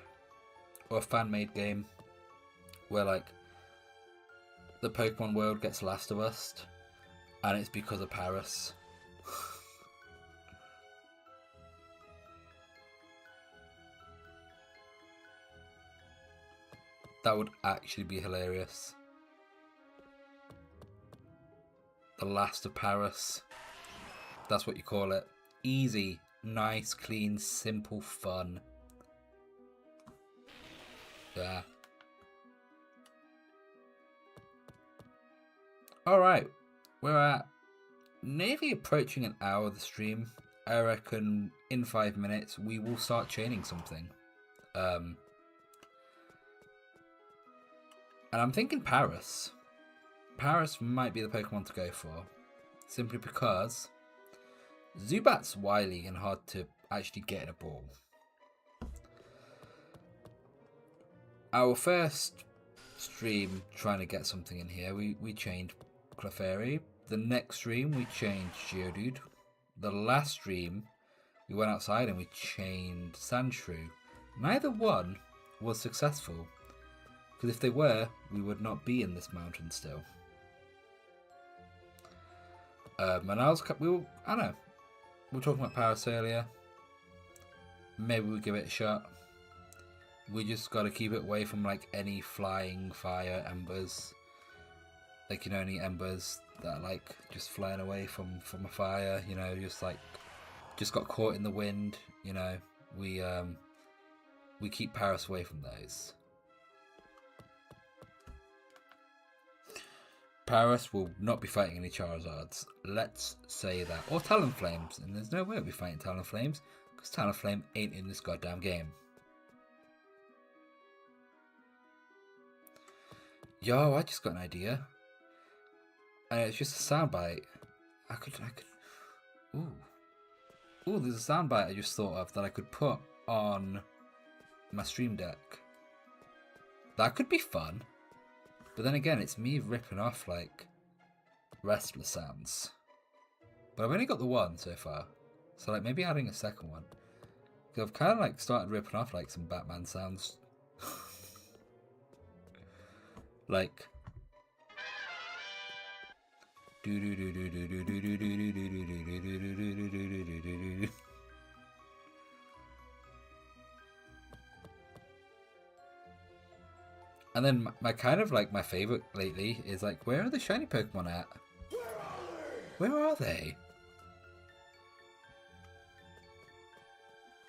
or a fan-made game where, like, the Pokemon world gets Last of Us, and it's because of Paris. That would actually be hilarious. The Last of Paris. That's what you call it. Easy, nice, clean, simple, fun. Yeah. Alright, we're at nearly approaching an hour of the stream. I reckon in 5 minutes we will start chaining something. And I'm thinking Paris. Paris might be the Pokemon to go for. Simply because Zubat's wily and hard to actually get in a ball. Our first stream trying to get something in here, we chained Clefairy. The next stream we chained Geodude. The last stream we went outside and we chained Sandshrew. Neither one was successful, because if they were, we would not be in this mountain still. And I don't know. We were talking about Paris earlier. Maybe we'll give it a shot. We just got to keep it away from, like, any flying fire embers. Like, you know, any embers that are, like, just flying away from a fire. You know, just got caught in the wind. You know, we keep Paris away from those. Paris will not be fighting any Charizards. Let's say that. Or Talonflames. And there's no way we'll be fighting Talonflames, because Talonflame ain't in this goddamn game. Yo, I just got an idea. And it's just a soundbite. I could Ooh. Ooh, there's a soundbite I just thought of that I could put on my stream deck. That could be fun. But then again, it's me ripping off, like, wrestler sounds. But I've only got the one so far. So, like, maybe adding a second one. Because I've kind of, like, started ripping off, like, some Batman sounds. Like... And then my kind of like my favorite lately is like, where are the shiny Pokemon at? Where are they?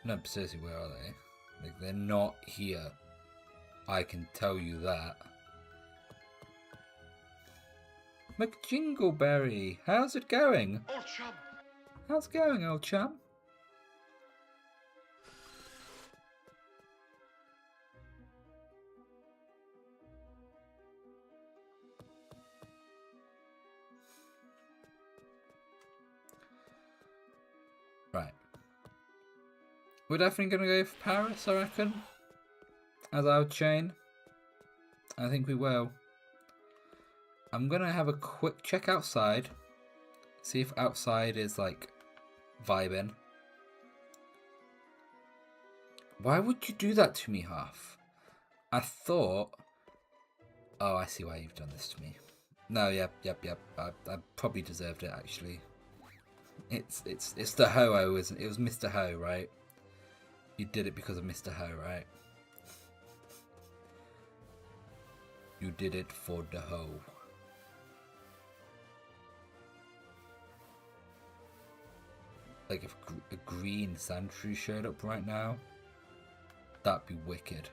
No, seriously, where are they? Like, they're not here. I can tell you that. McJingleberry, how's it going? Old chum. How's it going, old chum? Right. We're definitely going to go for Paris, I reckon. As our chain. I think we will. I'm going to have a quick check outside. See if outside is, like, vibing. Why would you do that to me, Half? I thought... Oh, I see why you've done this to me. No, yep. I probably deserved it, actually. It's the Ho-Oh, isn't it? It was Mr. Ho, right? You did it because of Mr. Ho, right? You did it for the Ho. Like, if a green Sandshrew showed up right now, that'd be wicked.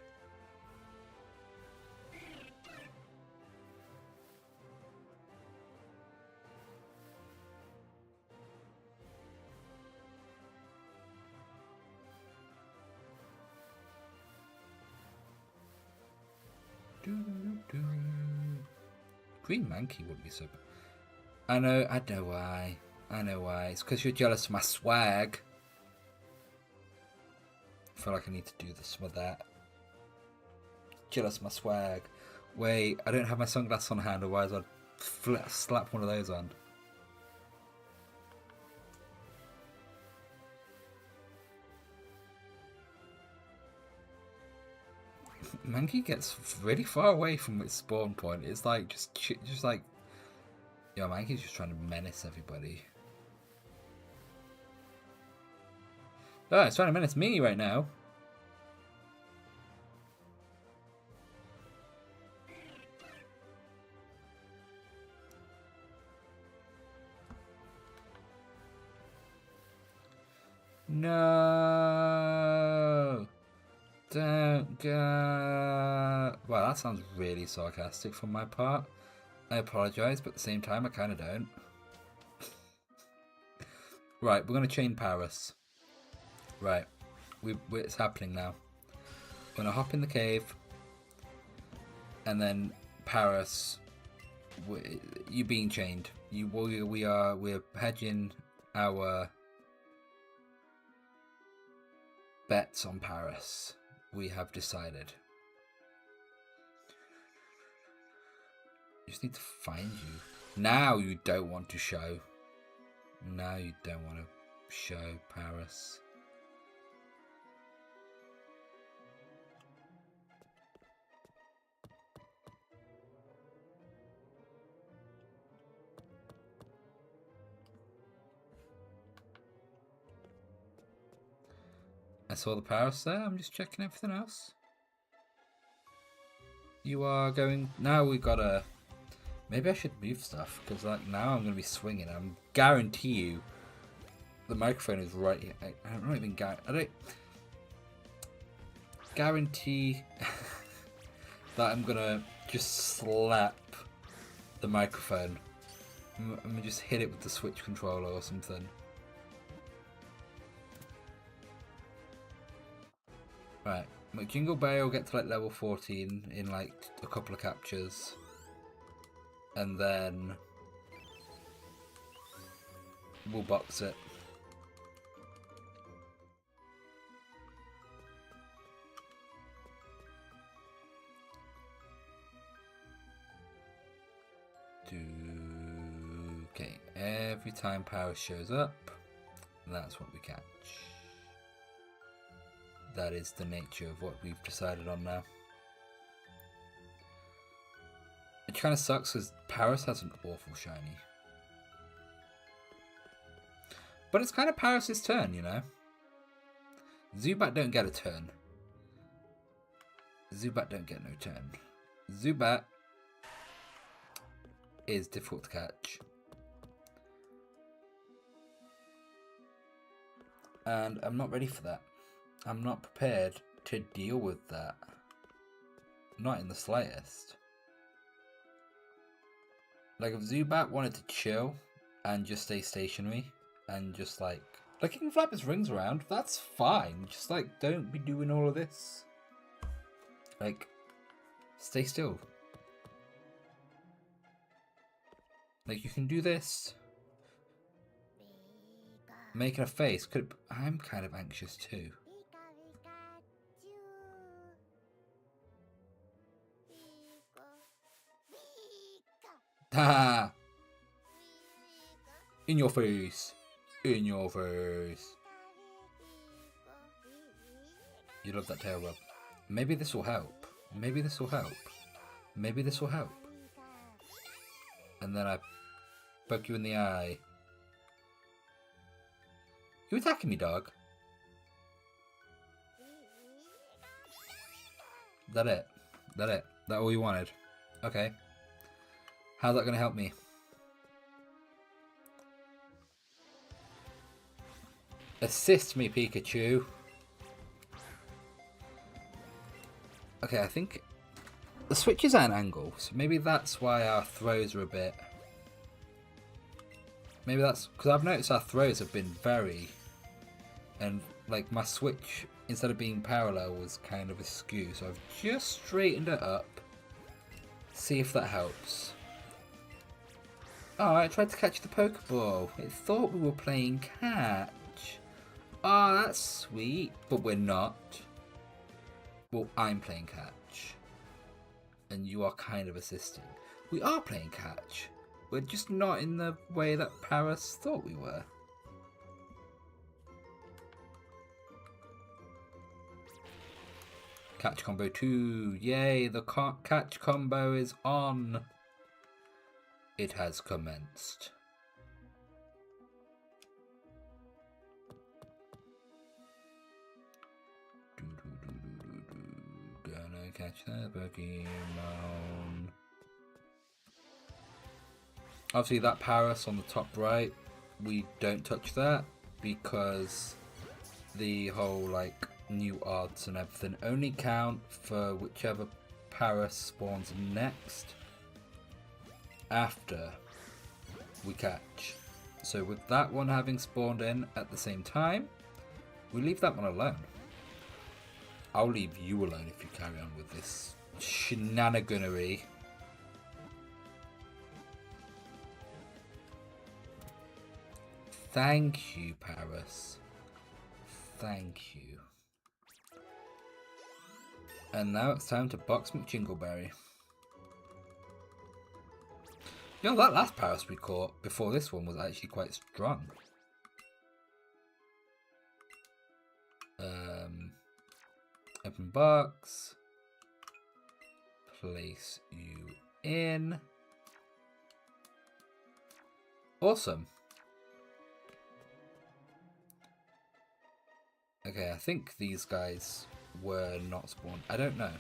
Green Mankey wouldn't be so bad. I know why. It's because you're jealous of my swag. I feel like I need to do some of that. Jealous of my swag. Wait, I don't have my sunglasses on hand, otherwise I'd slap one of those on. Mankey gets really far away from its spawn point. It's like just like, yo, Mankey's just trying to menace everybody. Oh, it's trying to menace me right now. No. Don't go. Well, that sounds really sarcastic from my part. I apologise, but at the same time, I kind of don't. Right, we're going to chain Paris. Right, it's happening now. We're going to hop in the cave. And then Paris, you being chained. We're hedging our bets on Paris. We have decided. I just need to find you. Now you don't want to show. Now you don't want to show, Paris. I saw the Paris there. I'm just checking everything else. You are going... Now we've got to... Maybe I should move stuff, because like now I'm going to be swinging. I guarantee you the microphone is right here. I don't even guarantee that I'm going to just slap the microphone. I'm going to just hit it with the Switch controller or something. Right, McJingle Bay will get to like level 14 in like a couple of captures. And then we'll box it. Okay, every time Paris shows up, that's what we catch. That is the nature of what we've decided on now. It kind of sucks because Paris has an awful shiny. But it's kind of Paris' turn, you know? Zubat don't get a turn. Zubat don't get no turn. Zubat is difficult to catch. And I'm not ready for that. I'm not prepared to deal with that. Not in the slightest. Like, if Zubat wanted to chill and just stay stationary and just, like he can flap his rings around, that's fine. Just, like, don't be doing all of this. Like, stay still. Like, you can do this. Making a face. I'm kind of anxious, too. Ha! In your face. In your face. You love that tail rub. Maybe this will help. Maybe this will help. Maybe this will help. And then I poke you in the eye. You attacking me, dog? That it? That it? That all you wanted? Okay. How's that going to help me? Assist me, Pikachu. Okay, I think the switch is at an angle, so maybe that's why our throws are a bit... Maybe that's... Because I've noticed our throws have been very... And, like, my switch, instead of being parallel, was kind of askew. So I've just straightened it up. See if that helps. Oh, I tried to catch the Pokeball. It thought we were playing catch. Oh, that's sweet. But we're not. Well, I'm playing catch. And you are kind of assisting. We are playing catch. We're just not in the way that Paris thought we were. Catch combo 2. Yay, the catch combo is on. It has commenced. Gonna catch that Pokemon. Obviously that Paris on the top right, we don't touch that because the whole like new odds and everything only count for whichever Paris spawns next after we catch. So with that one having spawned in at the same time, we leave that one alone. I'll leave you alone if you carry on with this shenaniganery. Thank you, Paris. Thank you. And now it's time to box McJingleberry. Yo, that last Paris we caught before this one was actually quite strong. Open box. Place you in. Awesome. Okay, I think these guys were not spawned. I don't know.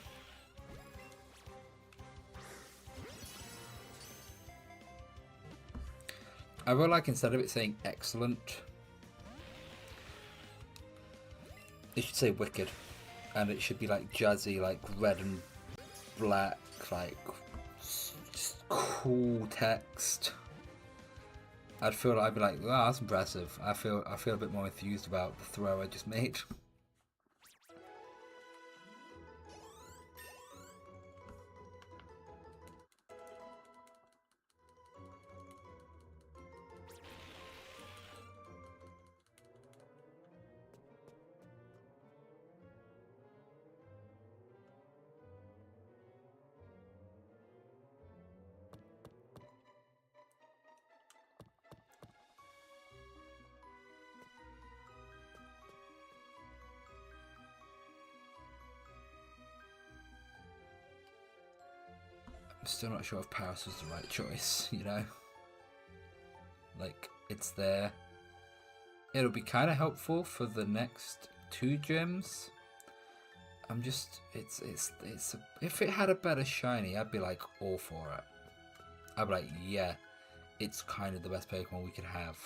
I would like, instead of it saying excellent, it should say wicked. And it should be like jazzy, like red and black, like just cool text. I'd be like, wow, that's impressive. I feel a bit more enthused about the throw I just made. I'm still not sure if Paris was the right choice, you know? Like, it's there. It'll be kind of helpful for the next 2 gyms. I'm just, if it had a better shiny, I'd be like all for it. I'd be like, yeah, it's kind of the best Pokemon we could have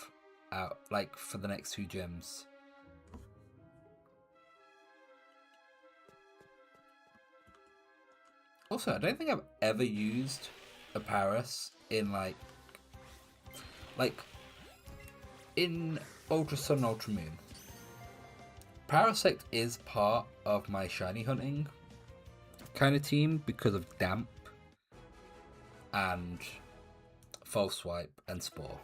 out, like, for the next 2 gyms. Also, I don't think I've ever used a Paris in like in Ultra Sun and Ultra Moon. Parasect is part of my shiny hunting kind of team because of Damp and False Swipe and Spore.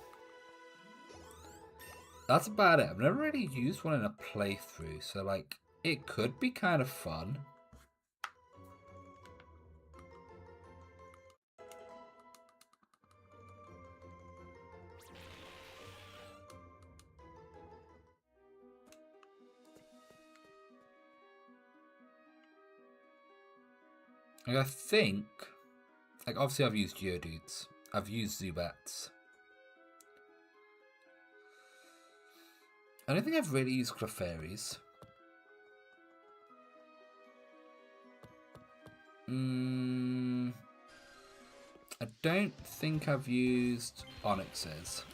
That's about it. I've never really used one in a playthrough, so like it could be kind of fun. Like, I think, like, obviously I've used Geodudes, I've used Zubats. I don't think I've really used Clefairies. I don't think I've used Onyxes.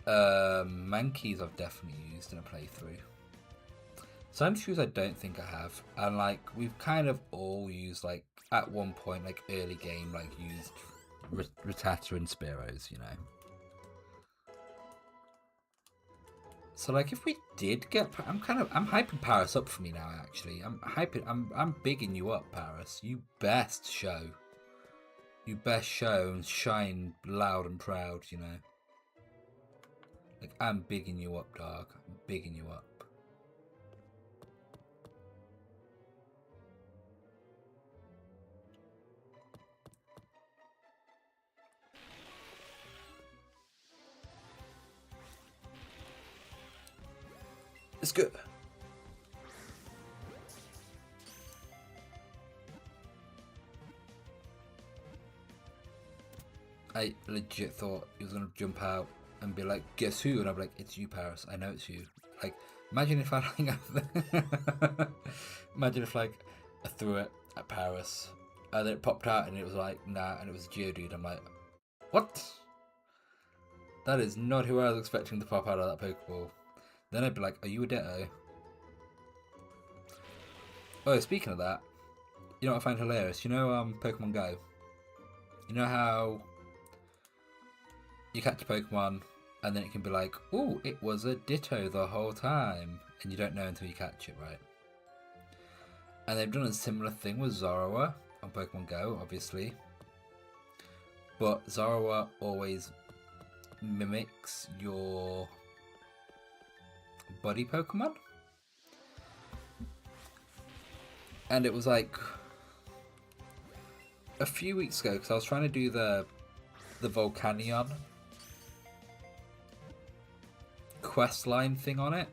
Mankeys I've definitely used in a playthrough. Sandshrews I don't think I have, and like we've kind of all used like at one point like early game like used Rattata and Spearows, you know. So like if we did get, I'm hyping Paris up for me now. Actually, I'm bigging you up, Paris. You best show. You best show and shine loud and proud, you know. Like I'm bigging you up, dog. I'm bigging you up. It's good. I legit thought he was gonna jump out and be like, "Guess who?" And I'm like, "It's you, Paris. I know it's you." Like, imagine if I imagine if like I threw it at Paris and then it popped out and it was like, nah, and it was Geodude. I'm like, what? That is not who I was expecting to pop out of that Pokeball. Then I'd be like, are you a Ditto? Oh, speaking of that, you know what I find hilarious? You know, Pokemon Go. You know how you catch a Pokemon and then it can be like, oh, it was a Ditto the whole time, and you don't know until you catch it, right? And they've done a similar thing with Zorua on Pokemon Go, obviously. But Zorua always mimics your buddy Pokemon. And it was like a few weeks ago, because I was trying to do the Volcanion quest line thing on it.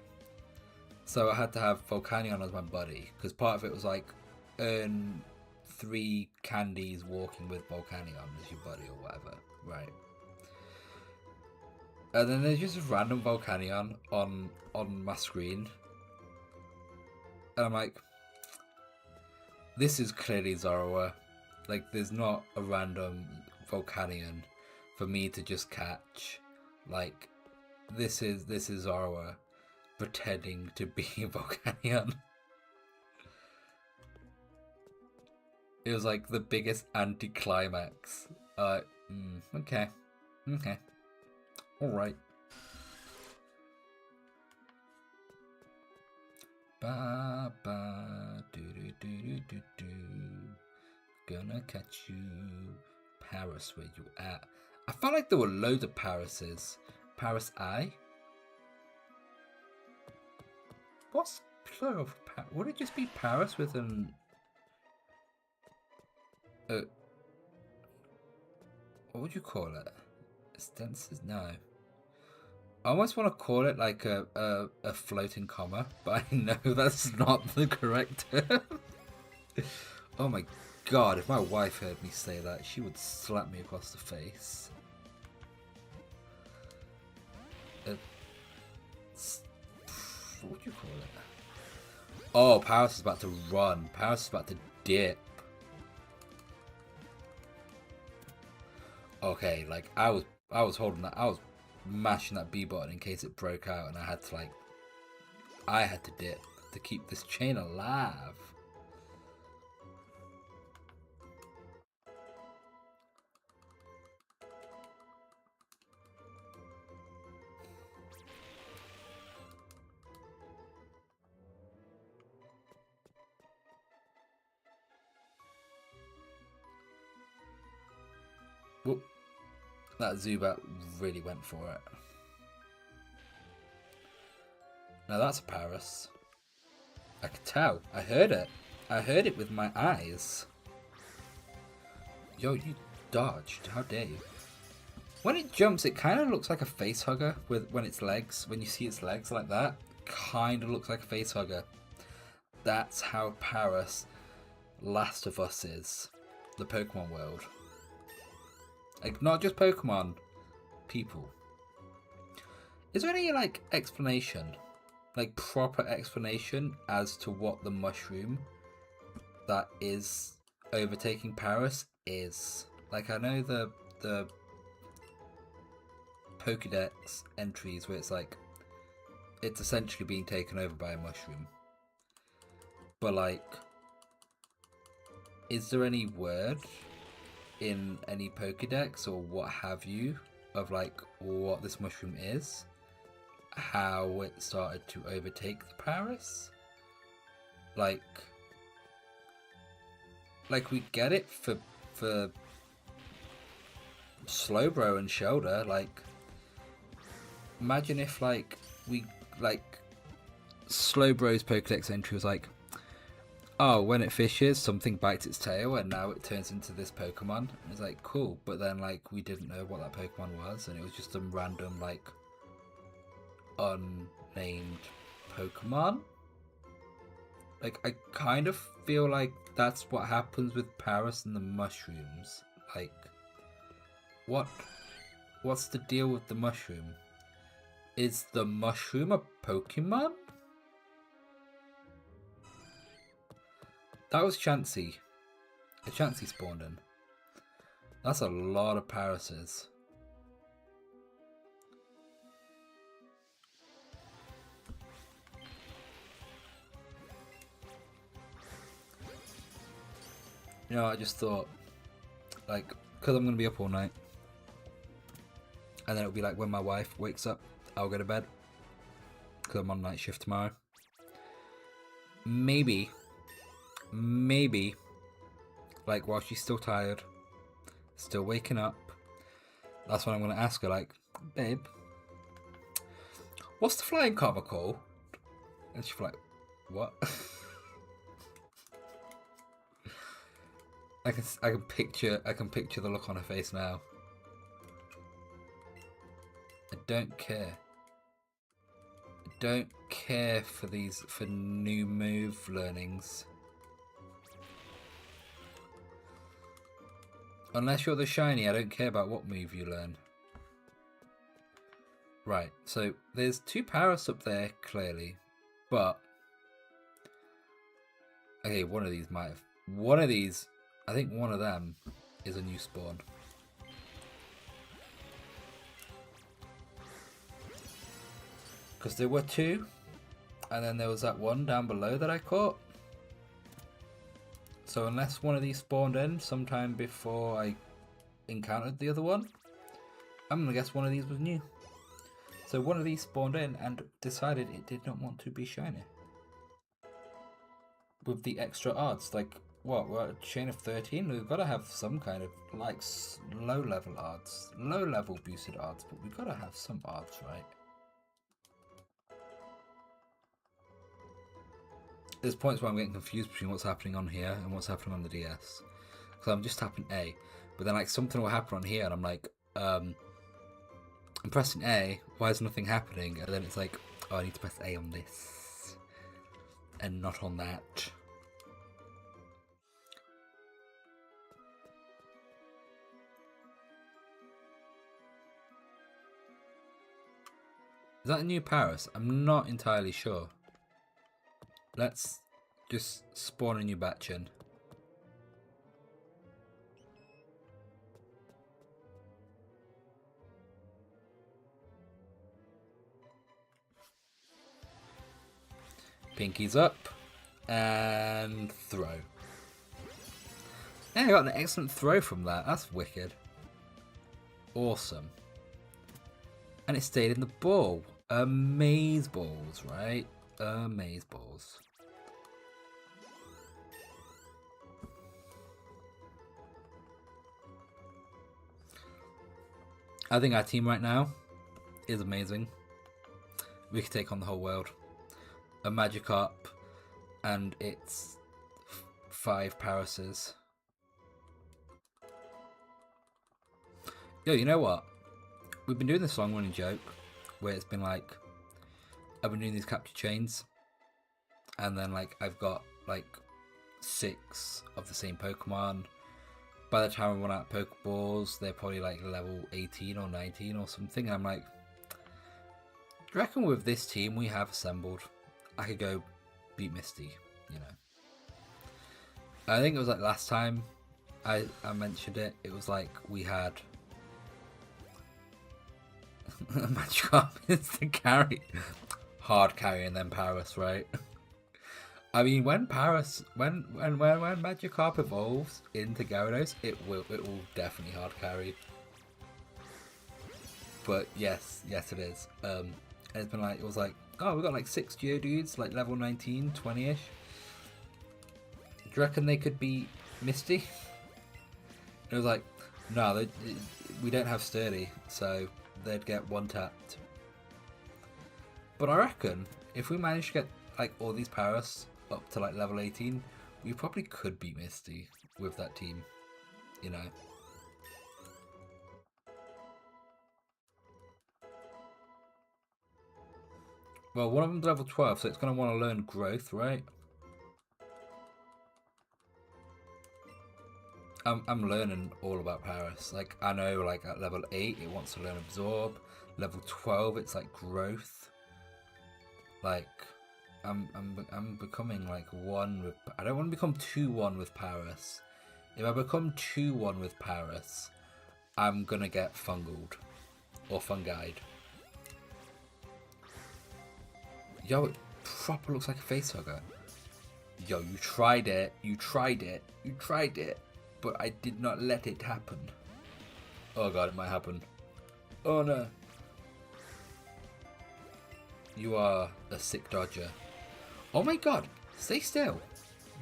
So I had to have Volcanion as my buddy, because part of it was like earn 3 candies walking with Volcanion as your buddy or whatever, right? And then there's just a random Volcanion on my screen, and I'm like, this is clearly Zorua. Like, there's not a random Volcanion for me to just catch. Like, this is Zorua pretending to be a Volcanion. It was like the biggest anticlimax. Okay. Alright. Ba ba do do do do do. Gonna catch you, Paris. Where you at? I felt like there were loads of Parises. Paris I. What's plural of Paris? Would it just be Paris with an? What would you call it? Stances? No. I almost want to call it like a floating comma, but I know that's not the correct term. Oh my god, if my wife heard me say that, she would slap me across the face. What would you call it? Oh, Paris is about to run. Paris is about to dip. Okay, like I was holding that. I was mashing that B button in case it broke out, and I had to dip to keep this chain alive. Whoop. That Zubat really went for it. Now that's a Paris. I could tell. I heard it. I heard it with my eyes. Yo, you dodged. How dare you? When it jumps, it kind of looks like a face hugger when its legs. When you see its legs like that, kind of looks like a face hugger. That's how Paris Last of Us is. The Pokemon world. Like, not just Pokemon, people. Is there any, like, explanation, like, proper explanation as to what the mushroom that is overtaking Paris is? Like, I know the Pokédex entries where it's like, it's essentially being taken over by a mushroom. But, like, is there any word in any Pokédex or what have you of like what this mushroom is, how it started to overtake the Paris? Like we get it for Slowbro and Shelter. Like, imagine if like we like Slowbro's Pokédex entry was like, oh, when it fishes, something bites its tail, and now it turns into this Pokemon. And it's like, cool, but then, like, we didn't know what that Pokemon was, and it was just some random, like, unnamed Pokemon. Like, I kind of feel like that's what happens with Paris and the mushrooms. Like, what's the deal with the mushroom? Is the mushroom a Pokemon? That was Chansey. A Chansey spawned in. That's a lot of Parises. You know, I just thought, like, because I'm going to be up all night. And then it'll be like when my wife wakes up, I'll go to bed. Because I'm on night shift tomorrow. Maybe, like, while she's still tired, still waking up, that's when I'm going to ask her, like, babe, what's the flying karma called? And she'll be like, what? I can picture the look on her face now. I don't care. I don't care for new move learnings. Unless you're the shiny, I don't care about what move you learn. Right, so there's 2 Paras up there, clearly. But okay, one of these, I think one of them is a new spawn. Because there were 2, and then there was that one down below that I caught. So unless one of these spawned in sometime before I encountered the other one, I'm going to guess one of these was new. So one of these spawned in and decided it did not want to be shiny. With the extra odds, like, what, we're at a chain of 13? We've got to have some kind of, like, low level odds. Low level boosted odds, but we've got to have some odds, right? There's points where I'm getting confused between what's happening on here and what's happening on the DS. Because I'm just tapping A. But then, like, something will happen on here and I'm like, I'm pressing A, why is nothing happening? And then it's like, oh, I need to press A on this and not on that. Is that a new Paris? I'm not entirely sure. Let's just spawn a new batch in. Pinkies up and throw. Yeah, I got an excellent throw from that. That's wicked. Awesome. And it stayed in the ball. Amaze balls, right? Amaze balls. I think our team right now is amazing. We could take on the whole world. A Magikarp and its 5 Parises. Yo, you know what? We've been doing this long running joke where it's been like, I've been doing these capture chains and then like I've got like 6 of the same Pokemon. By the time I run out of Pokeballs, they're probably like level 18 or 19 or something. And I'm like, do you reckon with this team we have assembled, I could go beat Misty, you know? I think it was like last time I mentioned it, it was like we had Magikarp is the carry. Hard carry and then Paris, right? I mean, when Magikarp evolves into Gyarados, it will definitely hard carry. But yes it is. And it's been like, it was like, oh, we got like 6 Geodudes, like level 19, 20-ish. Do you reckon they could beat Misty? And it was like, no, we don't have Sturdy, so they'd get one tapped. But I reckon if we manage to get like all these Paris up to like level 18, we probably could beat Misty with that team, you know. Well, one of them's level 12, so it's going to want to learn growth, right? I'm learning all about Paris. Like, I know, like, at level 8, it wants to learn Absorb. Level 12, it's, like, growth. Like, I'm becoming, like, 1 with... I don't want to become 2-1 with Paris. If I become 2-1 with Paris, I'm gonna get fungled. Or fungied. Yo, it proper looks like a facehugger. Yo, you tried it. You tried it. You tried it. But I did not let it happen. Oh god, it might happen. Oh no. You are a sick dodger. Oh my god, stay still.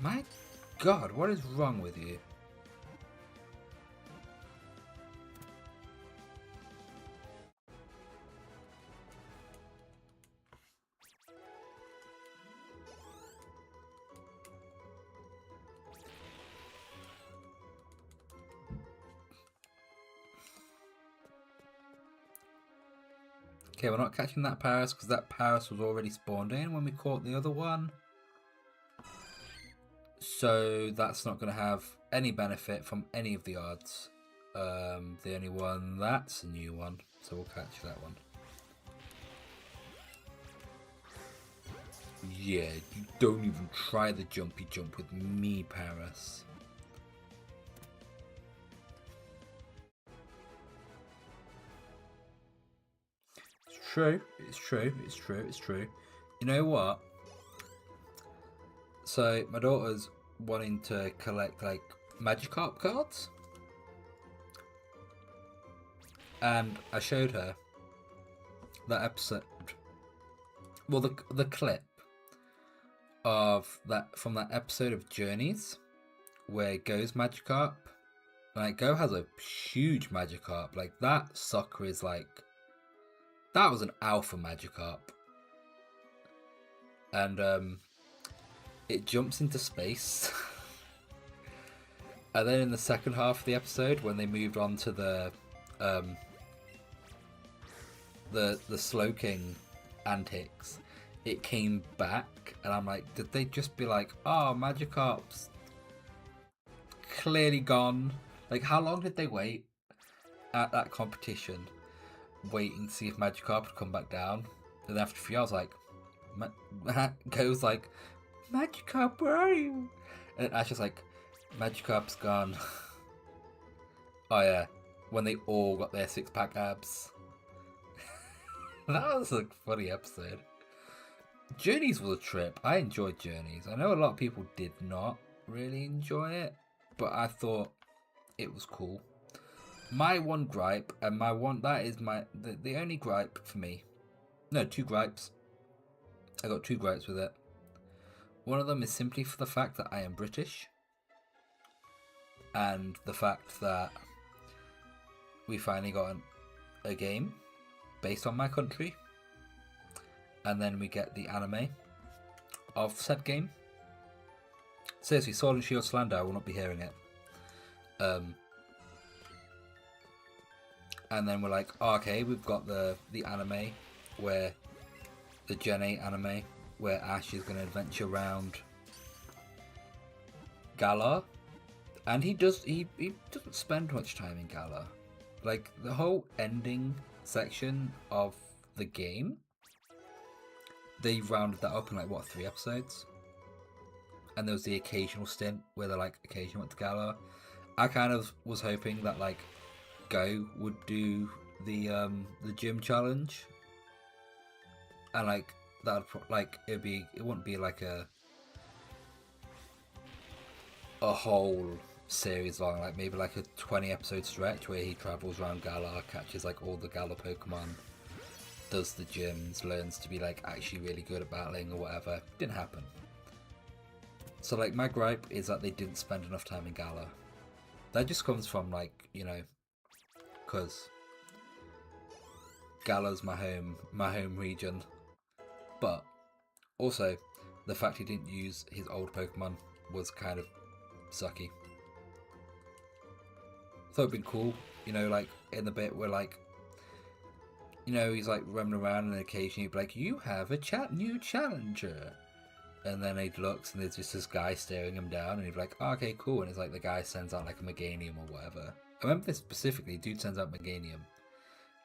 My god, what is wrong with you? Okay, we're not catching that Paris because that Paris was already spawned in when we caught the other one. So that's not going to have any benefit from any of the odds. The only one that's a new one, so we'll catch that one. Yeah, you don't even try the jumpy jump with me, Paris. True, it's true, it's true, it's true. You know what? So my daughter's wanting to collect like Magikarp cards, and I showed her that episode. Well, the clip of that from that episode of Journeys where Go's Magikarp. Like Go has a huge Magikarp. Like that sucker is like. That was an alpha Magikarp. And it jumps into space. And then in the second half of the episode, when they moved on to the the Slowking antics, it came back, and I'm like, did they just be like, oh, Magikarp's clearly gone? Like, how long did they wait at that competition, waiting to see if Magikarp would come back down? And after a few hours, like, goes like, Magikarp, where are you? And Ash is like, Magikarp's gone. Oh yeah, when they all got their 6-pack abs. That was a funny episode. Journeys was a trip. I enjoyed Journeys. I know a lot of people did not really enjoy it, but I thought it was cool. My one gripe, and that is the only gripe for me. No, 2 gripes. I got 2 gripes with it. One of them is simply for the fact that I am British, and the fact that we finally got a game based on my country, and then we get the anime of said game. Seriously, Sword and Shield slander, I will not be hearing it. And then we're like, oh, okay, we've got the anime where the Gen 8 anime where Ash is going to adventure around Galar, and he doesn't spend much time in Galar. Like, the whole ending section of the game, they rounded that up in like, what, 3 episodes? And there was the occasional stint where they like occasionally went to Galar. I kind of was hoping that like Go would do the gym challenge, and like that like it wouldn't be like a whole series long, like maybe like a 20 episode stretch where he travels around Galar, catches like all the Galar Pokemon, does the gyms, learns to be like actually really good at battling or whatever. Didn't happen. So like my gripe is that they didn't spend enough time in Galar. That just comes from like, you know, because Galar's my home region, but also the fact he didn't use his old Pokemon was kind of sucky. Thought it'd been cool, you know, like in the bit where like, you know, he's like roaming around and occasionally he'd be like, you have a new challenger. And then he looks and there's just this guy staring him down, and he'd be like, oh, okay, cool. And it's like the guy sends out like a Meganium or whatever. I remember this specifically, dude sends out Meganium.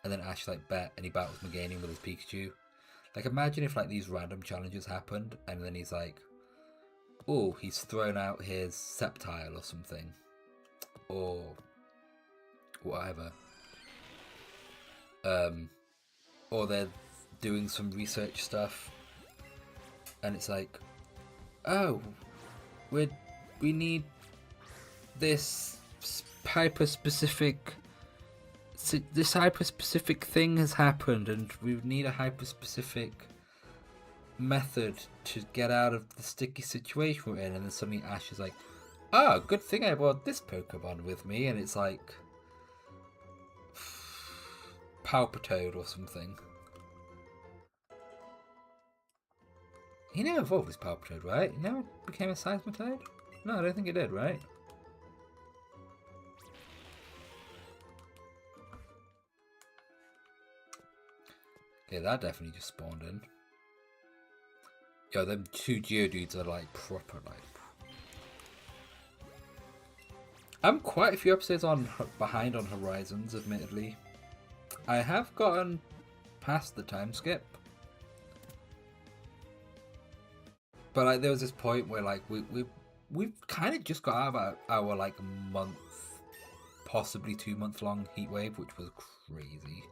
And then Ash like bet, and he battles Meganium with his Pikachu. Like, imagine if like these random challenges happened, and then he's like, oh, he's thrown out his Sceptile or something. Or whatever. Or they're doing some research stuff, and it's like, oh, we need this hyper-specific thing has happened, and we need a hyper-specific method to get out of the sticky situation we're in. And then suddenly Ash is like, oh, good thing I brought this Pokemon with me, and it's like Palpitoad or something. He never evolved as Palpitoad, right? He never became a Seismitoad? No, I don't think he did, right? Okay, that definitely just spawned in. Yo, them 2 Geodudes are like proper like... I'm quite a few episodes behind on Horizons, admittedly. I have gotten past the time skip. But like, there was this point where like we've kind of just got out of our like month, possibly 2 month long heat wave, which was crazy.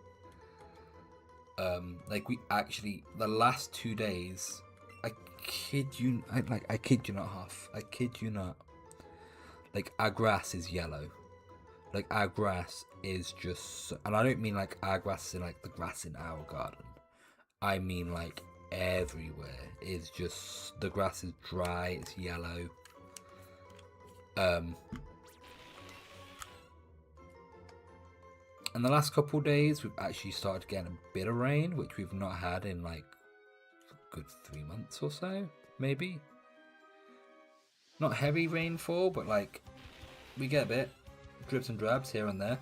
Like we actually, the last 2 days, I kid you not, Huff. I kid you not. Like, our grass is yellow. Like, our grass is just, and I don't mean like our grass in like the grass in our garden. I mean like everywhere. It's just, the grass is dry, it's yellow. And the last couple of days we've actually started getting a bit of rain, which we've not had in like a good 3 months or so, maybe. Not heavy rainfall, but like we get a bit, drips and drabs here and there.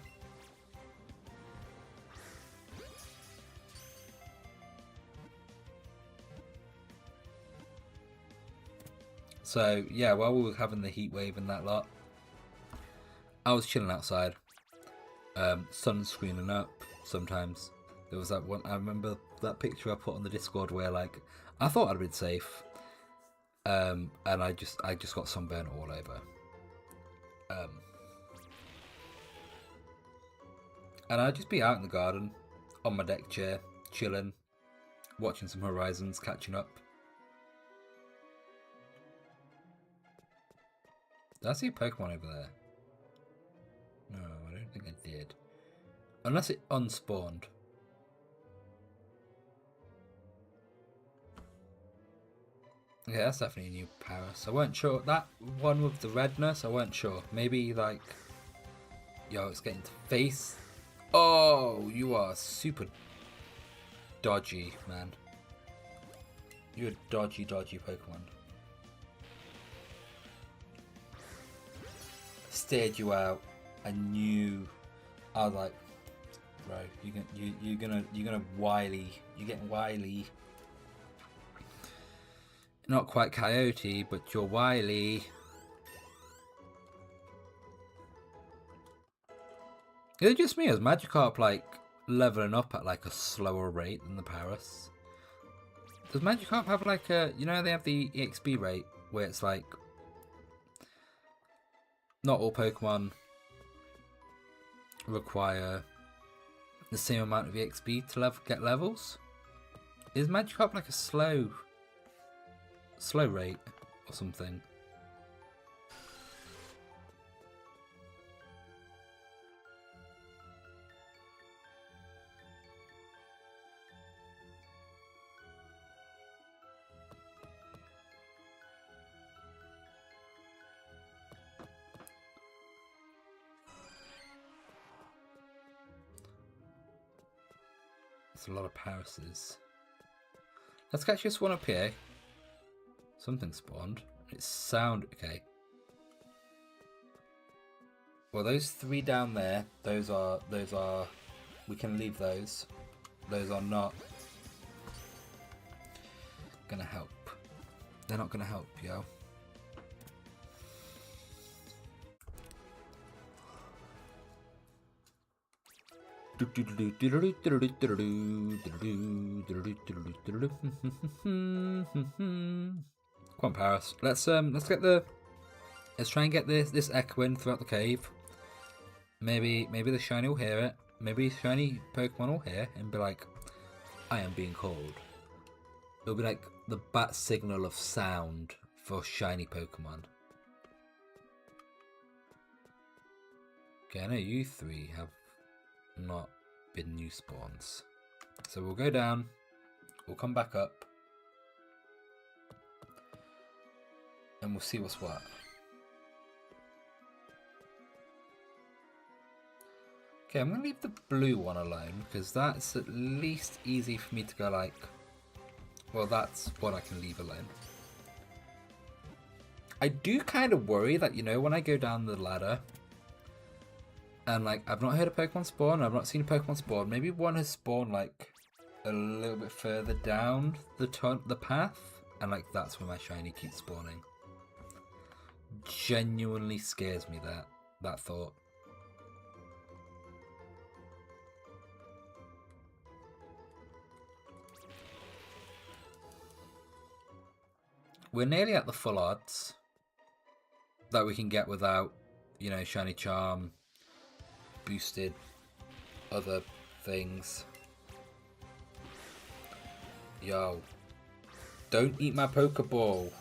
So yeah, while we were having the heat wave and that lot, I was chilling outside, sun screening up. Sometimes there was that one. I remember that picture I put on the Discord where like I thought I'd been safe, and I just got sunburn all over. And I'd just be out in the garden, on my deck chair, chilling, watching some Horizons, catching up. Did I see a Pokemon over there? No, I don't think I did. Unless it unspawned. Yeah, that's definitely a new Paris. I weren't sure. That one with the redness, I weren't sure. Maybe like... Yo, it's getting to face. Oh, you are super dodgy, man. You're a dodgy Pokemon. Stared you out. I knew. I was like, bro, you're gonna wily. You're getting wily. Not quite Coyote, but you're wily. Is it just me? Is Magikarp like leveling up at like a slower rate than the Paris? Does Magikarp have like a, you know, they have the EXP rate where it's like not all Pokemon require the same amount of EXP to get levels? Is Magikarp like a slow rate or something? It's a lot of Parises. Let's catch this one up here. Something spawned. It's sound okay. Well, those three down there, those are we can leave those. Those are not gonna help. They're not gonna help, yo. Come on, Paris. Let's try and get this echoing throughout the cave. Maybe the shiny will hear it. Maybe shiny Pokemon will hear and be like, I am being called. It'll be like the bat signal of sound for shiny Pokemon. Okay, I know you three have not been new spawns. So we'll go down, we'll come back up, and we'll see what's what. Okay, I'm going to leave the blue one alone, because that's at least easy for me to go like, well, that's what I can leave alone. I do kind of worry that, you know, when I go down the ladder, and like, I've not heard a Pokemon spawn, I've not seen a Pokemon spawn, maybe one has spawned like a little bit further down the path, and like that's where my shiny keeps spawning. Genuinely scares me that thought. We're nearly at the full odds that we can get without, you know, shiny charm, boosted other things. Yo, don't eat my Pokeball.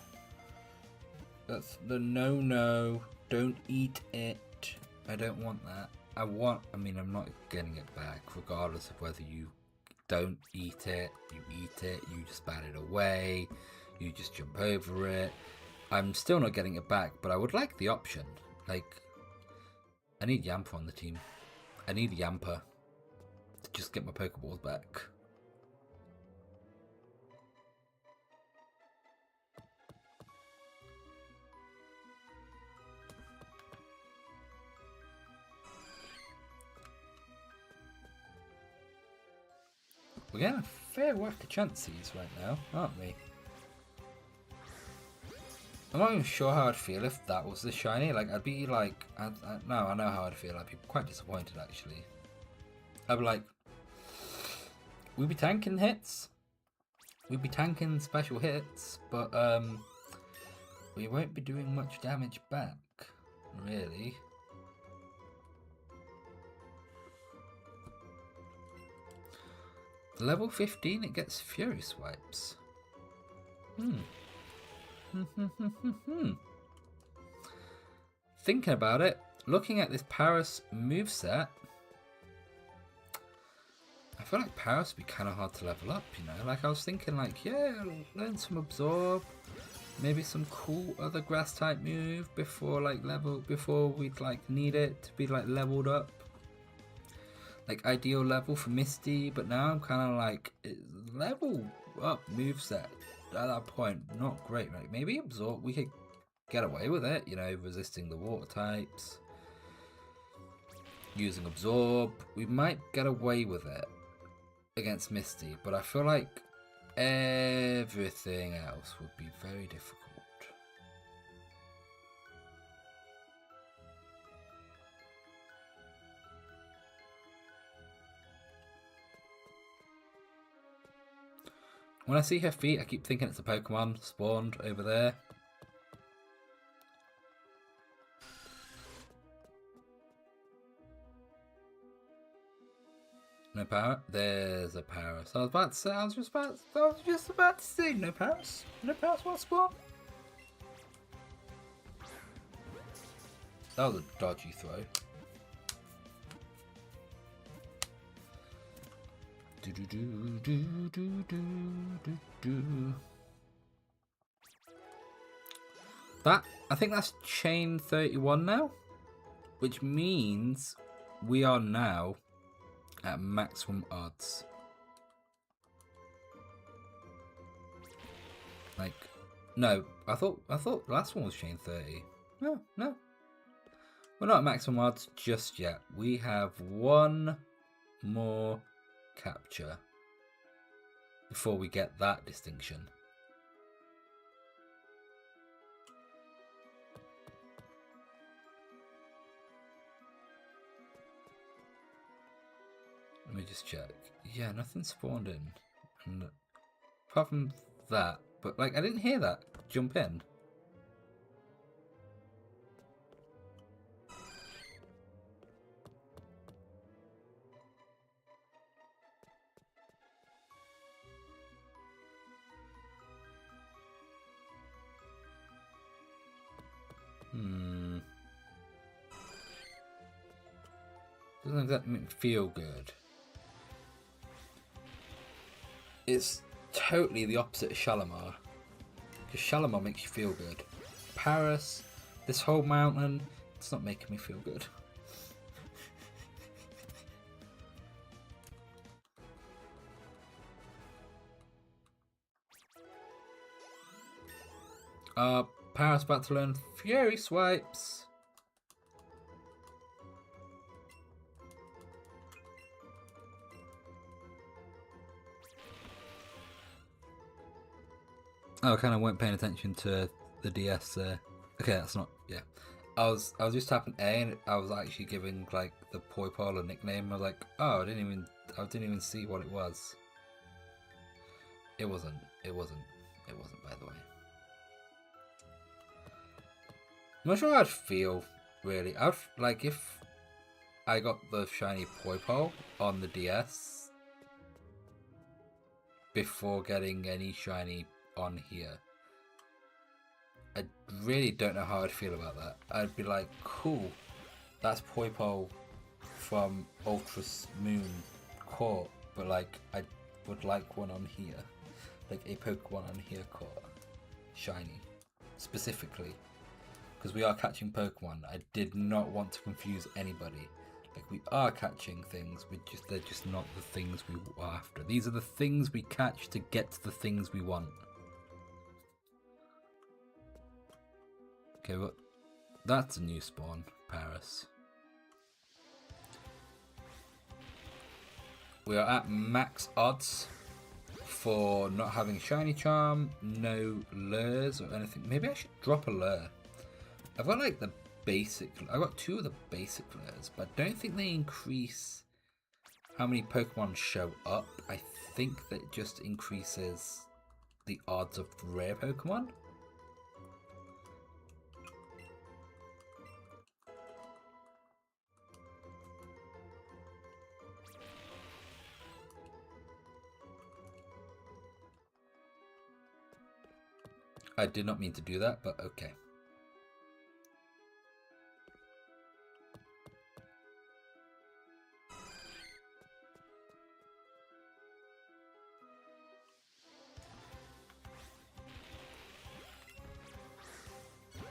That's the no. Don't eat it. I don't want that. I mean, I'm not getting it back, regardless of whether you don't eat it, you eat it, you just bat it away, you just jump over it. I'm still not getting it back, but I would like the option. Like, I need Yamper on the team. I need Yamper to just get my Pokeballs back. We're getting a fair whack of chances right now, aren't we? I'm not even sure how I'd feel if that was the shiny. Like, I'd be like, no, I know how I'd feel. I'd be quite disappointed, actually. I'd be like, we'd be tanking hits. We'd be tanking special hits, but, we won't be doing much damage back, really. Level 15, it gets Fury Swipes. Thinking about it, looking at this Paris moveset, I feel like Paris would be kind of hard to level up, you know? Like, I was thinking, like, yeah, learn some Absorb, maybe some cool other grass type move before, like, before we'd, like, need it to be, like, leveled up. Like, ideal level for Misty, but now I'm kind of like, level up moveset at that point, not great, right? Maybe Absorb, we could get away with it, you know, resisting the water types, using Absorb, we might get away with it against Misty, but I feel like everything else would be very difficult. When I see her feet, I keep thinking it's a Pokemon spawned over there. No power? There's a Paris. I was just about to say no Paris. No Paris won't spawn. That was a dodgy throw. That, I think that's chain 31 now, which means we are now at maximum odds. Like, no, I thought the last one was chain 30. No. We're not at maximum odds just yet. We have one more capture before we get that distinction. Let me just check. Yeah, nothing spawned in. And apart from that, but like I didn't hear that jump in. Doesn't exactly feel good. It's totally the opposite of Shalimar. Because Shalimar makes you feel good. Paris, this whole mountain, it's not making me feel good. Paris about to learn Fury Swipes. Oh, I kind of weren't paying attention to the DS there. Okay, that's not, yeah. I was just tapping A and I was actually giving like the Poipole a nickname. I was like, oh, I didn't even see what it was. It wasn't, by the way. I'm not sure how I'd feel, really. I'd like if I got the shiny Poipole on the DS before getting any shiny on here. I really don't know how I'd feel about that. I'd be like, cool, that's Poipole from Ultras Moon Court, but like I would like one on here, like a Pokemon on here caught shiny specifically. Because we are catching Pokemon. I did not want to confuse anybody. Like, we are catching things, they're just not the things we are after. These are the things we catch to get to the things we want. Okay, well, that's a new spawn, Paris. We are at max odds for not having shiny charm, no lures or anything. Maybe I should drop a lure. I've got like the basic, I've got 2 of the basic lures, but I don't think they increase how many Pokemon show up. I think that just increases the odds of rare Pokemon. I did not mean to do that, but okay.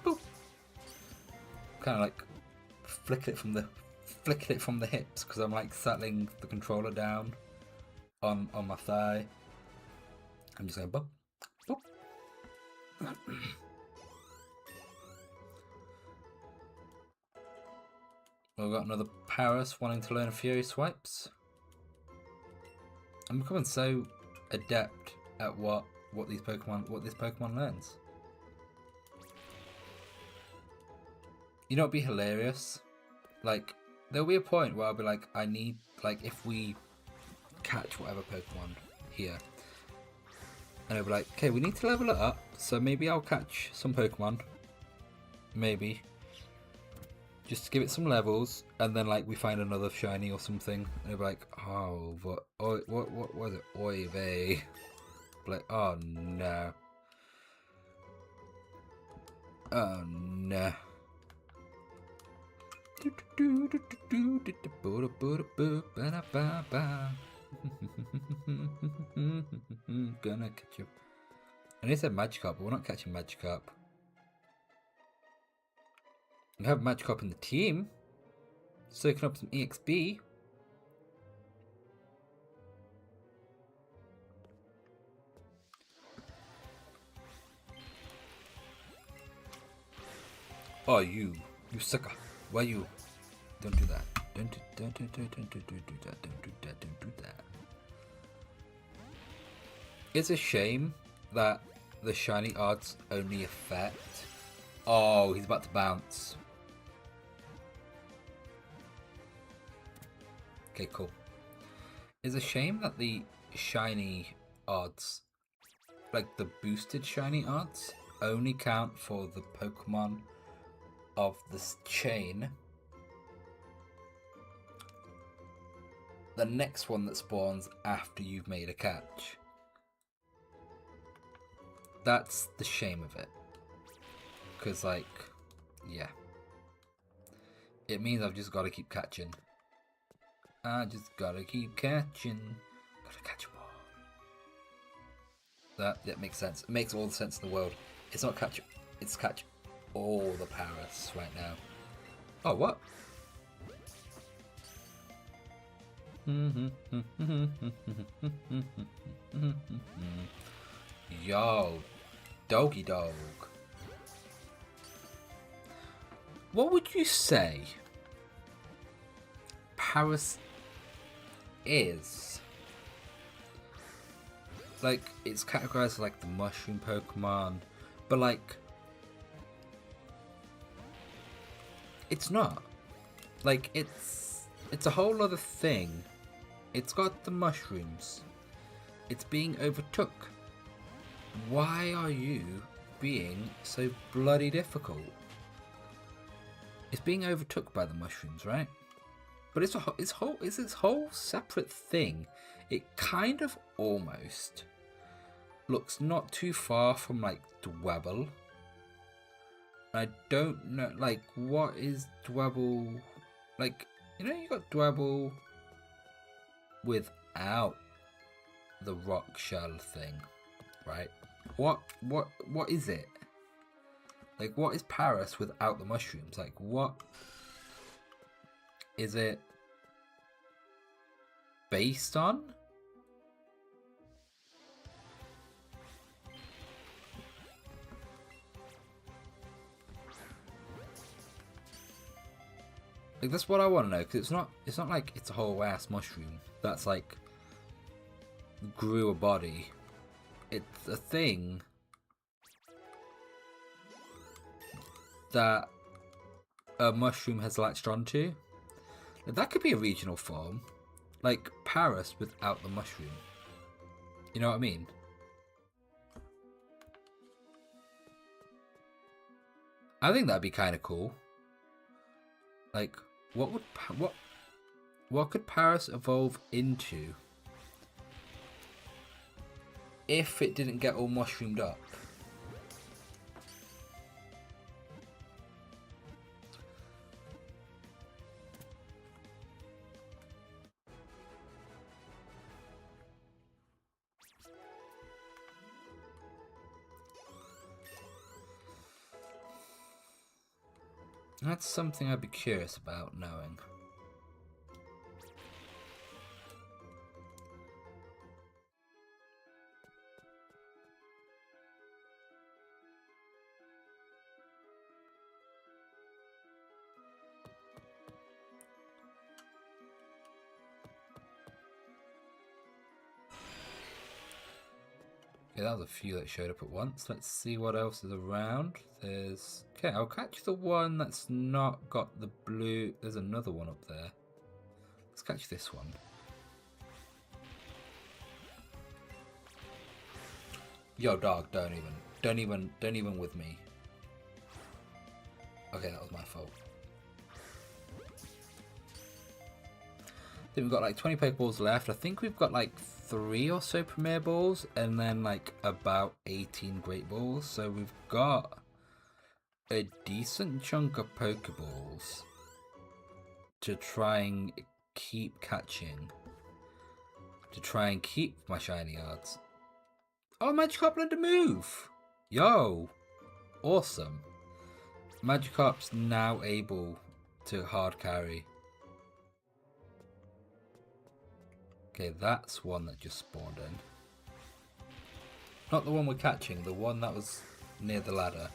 Boop. Kind of like flicking it from the hips because I'm like settling the controller down on my thigh. I'm just going boop, boop. We've got another Paris wanting to learn Fury Swipes. I'm becoming so adept at what this Pokemon learns. You know, it'd be hilarious. Like, there'll be a point where I'll be like, I need, like, if we catch whatever Pokemon here, and I'll be like, okay, we need to level it up, so maybe I'll catch some Pokemon, maybe, just to give it some levels, and then like we find another shiny or something, and it'll be like, oh, what was it, oy vey, like, oh no, oh no. Gonna catch you. I need to have Magikarp, but we're not catching Magikarp. We have Magikarp in the team, soaking up some EXP. Oh, you sucker! Why you? Don't do that. Don't do that. Don't do that. It's a shame that the shiny odds only affect. Oh, he's about to bounce. Okay, cool. It's a shame that the shiny odds, like the boosted shiny odds, only count for the Pokemon of this chain. The next one that spawns after you've made a catch. That's the shame of it. Because, like, yeah. It means I've just got to keep catching. I just gotta keep catching. Gotta catch them all. That makes sense. It makes all the sense in the world. It's not catch, it's catch all the Paris right now. Oh, what? Yo, doggy dog. What would you say Paris is? Like, it's categorized as like the mushroom Pokemon, but like, it's not. Like, it's a whole other thing. It's got the mushrooms. It's being overtook. Why are you being so bloody difficult? It's being overtook by the mushrooms, right? But it's its whole separate thing. It kind of almost looks not too far from like Dwebble. I don't know, like, what is Dwebble? Like, you know, you got Dwebble without the rock shell thing, right? What is it? Like, what is Paris without the mushrooms? Like, what is it based on? Like, that's what I want to know, because it's not like it's a whole ass mushroom that's like grew a body. It's a thing that a mushroom has latched onto. That could be a regional form, like Paris without the mushroom. You know what I mean? I think that'd be kind of cool. Like, what could Paris evolve into if it didn't get all mushroomed up? That's something I'd be curious about knowing. Okay, that was a few that showed up at once. Let's see what else is around. There's... Okay, I'll catch the one that's not got the blue... There's another one up there. Let's catch this one. Yo, dog, don't even with me. Okay, that was my fault. I think we've got like 20 Pokeballs left. I think we've got like 3 or so Premier Balls and then like about 18 Great Balls. So we've got a decent chunk of Pokeballs to try and keep catching. To try and keep my shiny yards. Oh, Magikarp learned to move! Yo! Awesome. Magikarp's now able to hard carry. Okay, that's one that just spawned in. Not the one we're catching, the one that was near the ladder.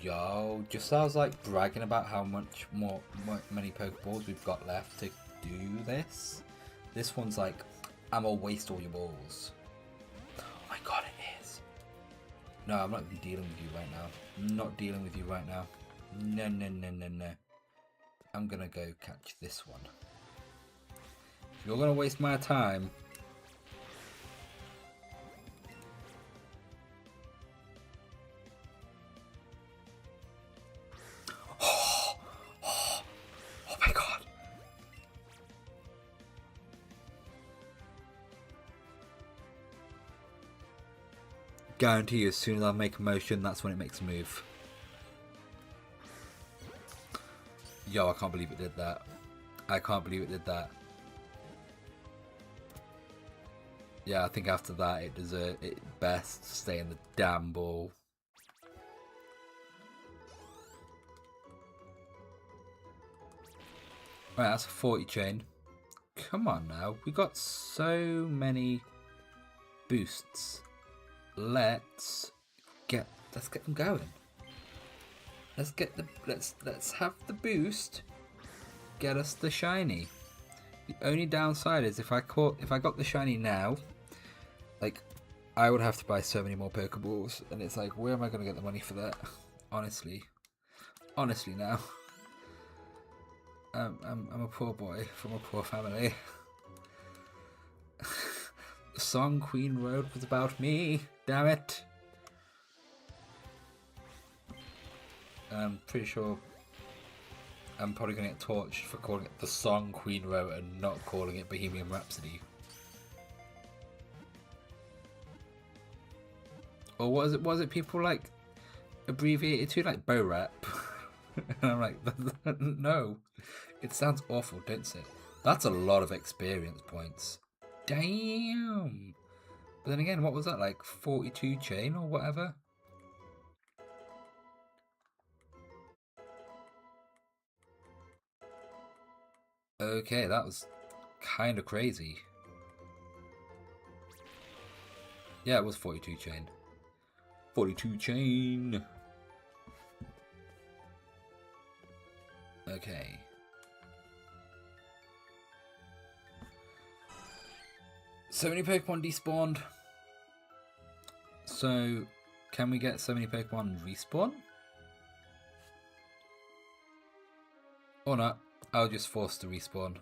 Yo, just I was like bragging about how many Pokeballs we've got left to do this. This one's like, I'm gonna waste all your balls. Oh my god, it is. No, I'm not even dealing with you right now. I'm not dealing with you right now. No, no, no, no, no. I'm gonna go catch this one. If you're gonna waste my time, guarantee you, as soon as I make a motion, that's when it makes a move. Yo, I can't believe it did that. I can't believe it did that. Yeah, I think after that, it deserved it best to stay in the damn ball. Right, that's a 40 chain. Come on now, we got so many boosts. Let's get them going. Let's have the boost. Get us the shiny. The only downside is if I got the shiny now, like I would have to buy so many more Pokeballs, and it's like, where am I gonna get the money for that? Honestly now. I'm a poor boy from a poor family. The song Queen Road was about me. Damn it. I'm pretty sure I'm probably going to get torched for calling it the song Queen Road and not calling it Bohemian Rhapsody. Or was it people like abbreviated to like Bo Rap? And I'm like, no. It sounds awful, don't it? That's a lot of experience points. Damn. But then again, what was that, like 42 chain or whatever? Okay, that was kind of crazy. Yeah, it was 42 chain. 42 chain. Okay. So many Pokemon despawned. So, can we get so many Pokemon respawn? Or not? I'll just force to respawn.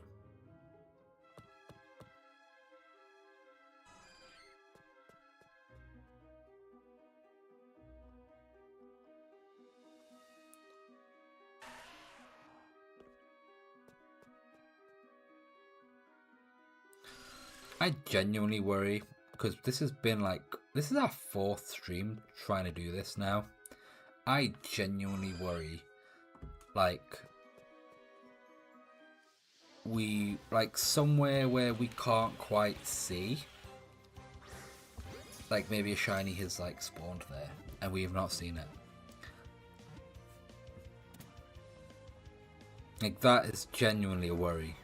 I genuinely worry, because this has been like, this is our 4th stream trying to do this now. I genuinely worry, like, we, like, somewhere where we can't quite see, like, maybe a shiny has, like, spawned there, and we have not seen it. Like, that is genuinely a worry.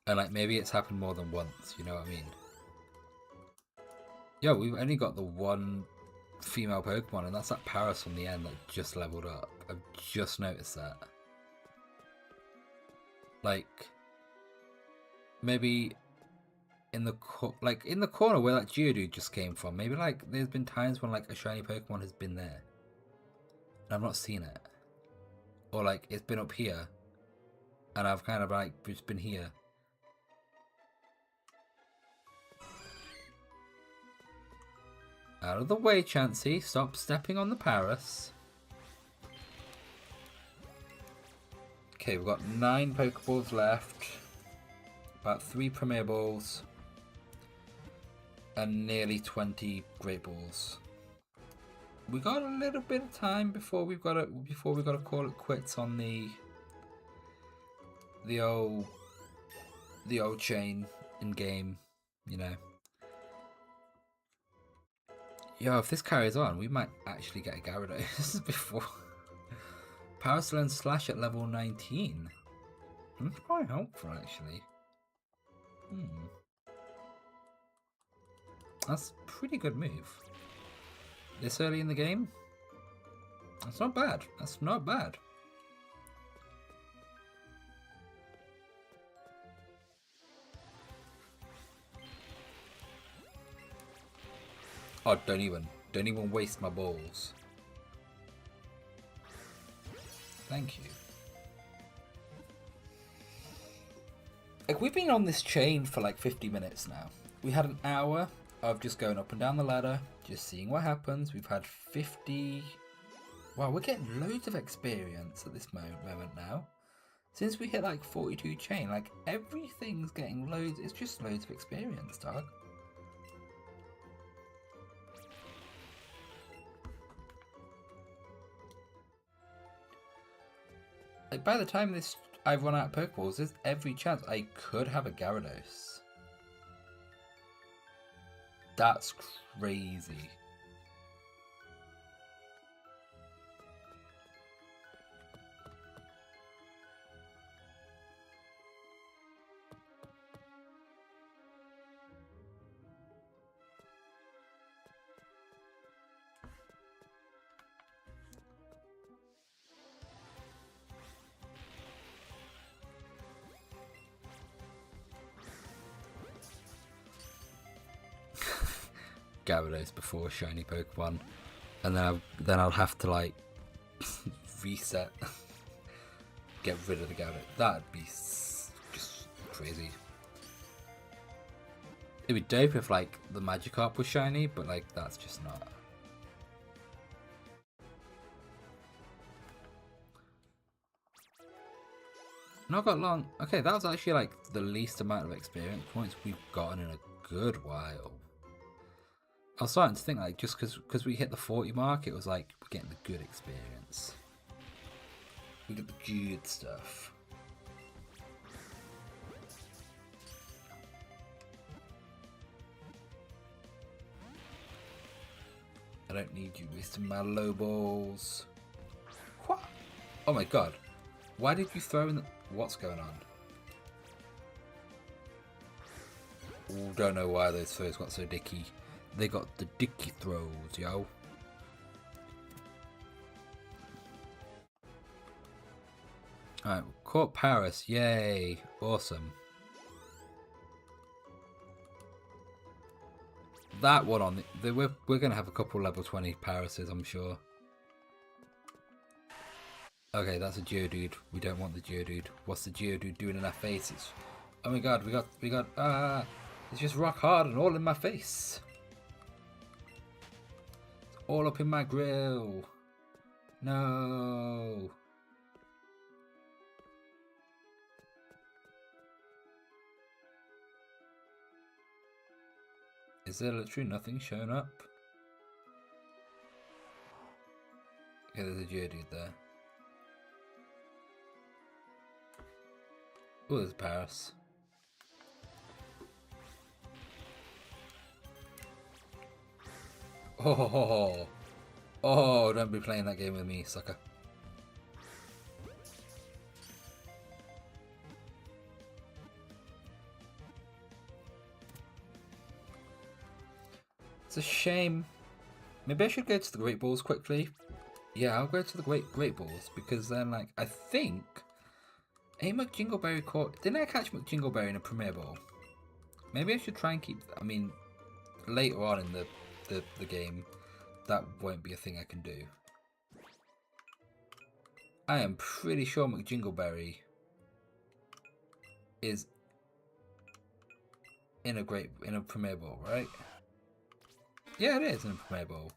And, like, maybe it's happened more than once, you know what I mean? Yo, we've only got the one female Pokemon, and that's that Paris on the end that just leveled up. I've just noticed that. Like, maybe in the in the corner where that Geodude just came from, maybe like there's been times when like a shiny Pokemon has been there, and I've not seen it, or like it's been up here, and I've kind of like just been here. Out of the way, Chansey. Stop stepping on the Paris. Okay, we've got 9 Pokeballs left. About 3 Premier Balls. And nearly 20 Great Balls. We got a little bit of time before we've got to call it quits on the old chain in game, you know. Yo, if this carries on, we might actually get a Gyarados before. Power Steel and Slash at level 19. That's quite helpful, actually. That's a pretty good move. This early in the game? That's not bad. That's not bad. Oh, don't even waste my balls. Thank you. Like, we've been on this chain for like 50 minutes now. We had an hour of just going up and down the ladder, just seeing what happens. We've had 50... Wow, we're getting loads of experience at this moment now. Since we hit like 42 chain, like everything's getting loads. It's just loads of experience, dog. Like, by the time I've run out of Pokeballs, there's every chance I could have a Gyarados. That's crazy. Gyarados before shiny Pokemon, and then I'll have to like reset, get rid of the Gyarados. That'd be just crazy. It'd be dope if like the Magikarp was shiny, but like that's just not. Not got long. Okay, that was actually like the least amount of experience points we've gotten in a good while. I was starting to think, like, just because we hit the 40 mark, it was like, we're getting the good experience. We get the good stuff. I don't need you wasting my low balls. What? Oh my god. Why did you throw in the... What's going on? Ooh, don't know why those throws got so dicky. They got the dicky throws, yo. Alright, caught Paris. Yay. Awesome. That one on the we're going to have a couple level 20 Parises, I'm sure. Okay, that's a Geodude. We don't want the Geodude. What's the Geodude doing in our faces? Oh my god, we got, it's just rock hard and all in my face. It's all up in my grill. No. Is there literally nothing showing up? Okay, there's a Geodude there. Oh, there's Paris. Oh, don't be playing that game with me, sucker. It's a shame. Maybe I should go to the Great Balls quickly. Yeah, I'll go to the Great Balls because then, like, I think ain't McJingleberry caught. Didn't I catch McJingleberry in a Premier Ball? Maybe I should try and keep. I mean, later on in the game, that won't be a thing I can do. I am pretty sure McJingleberry is in a Premier Ball, right? Yeah, it is in a Premier Ball.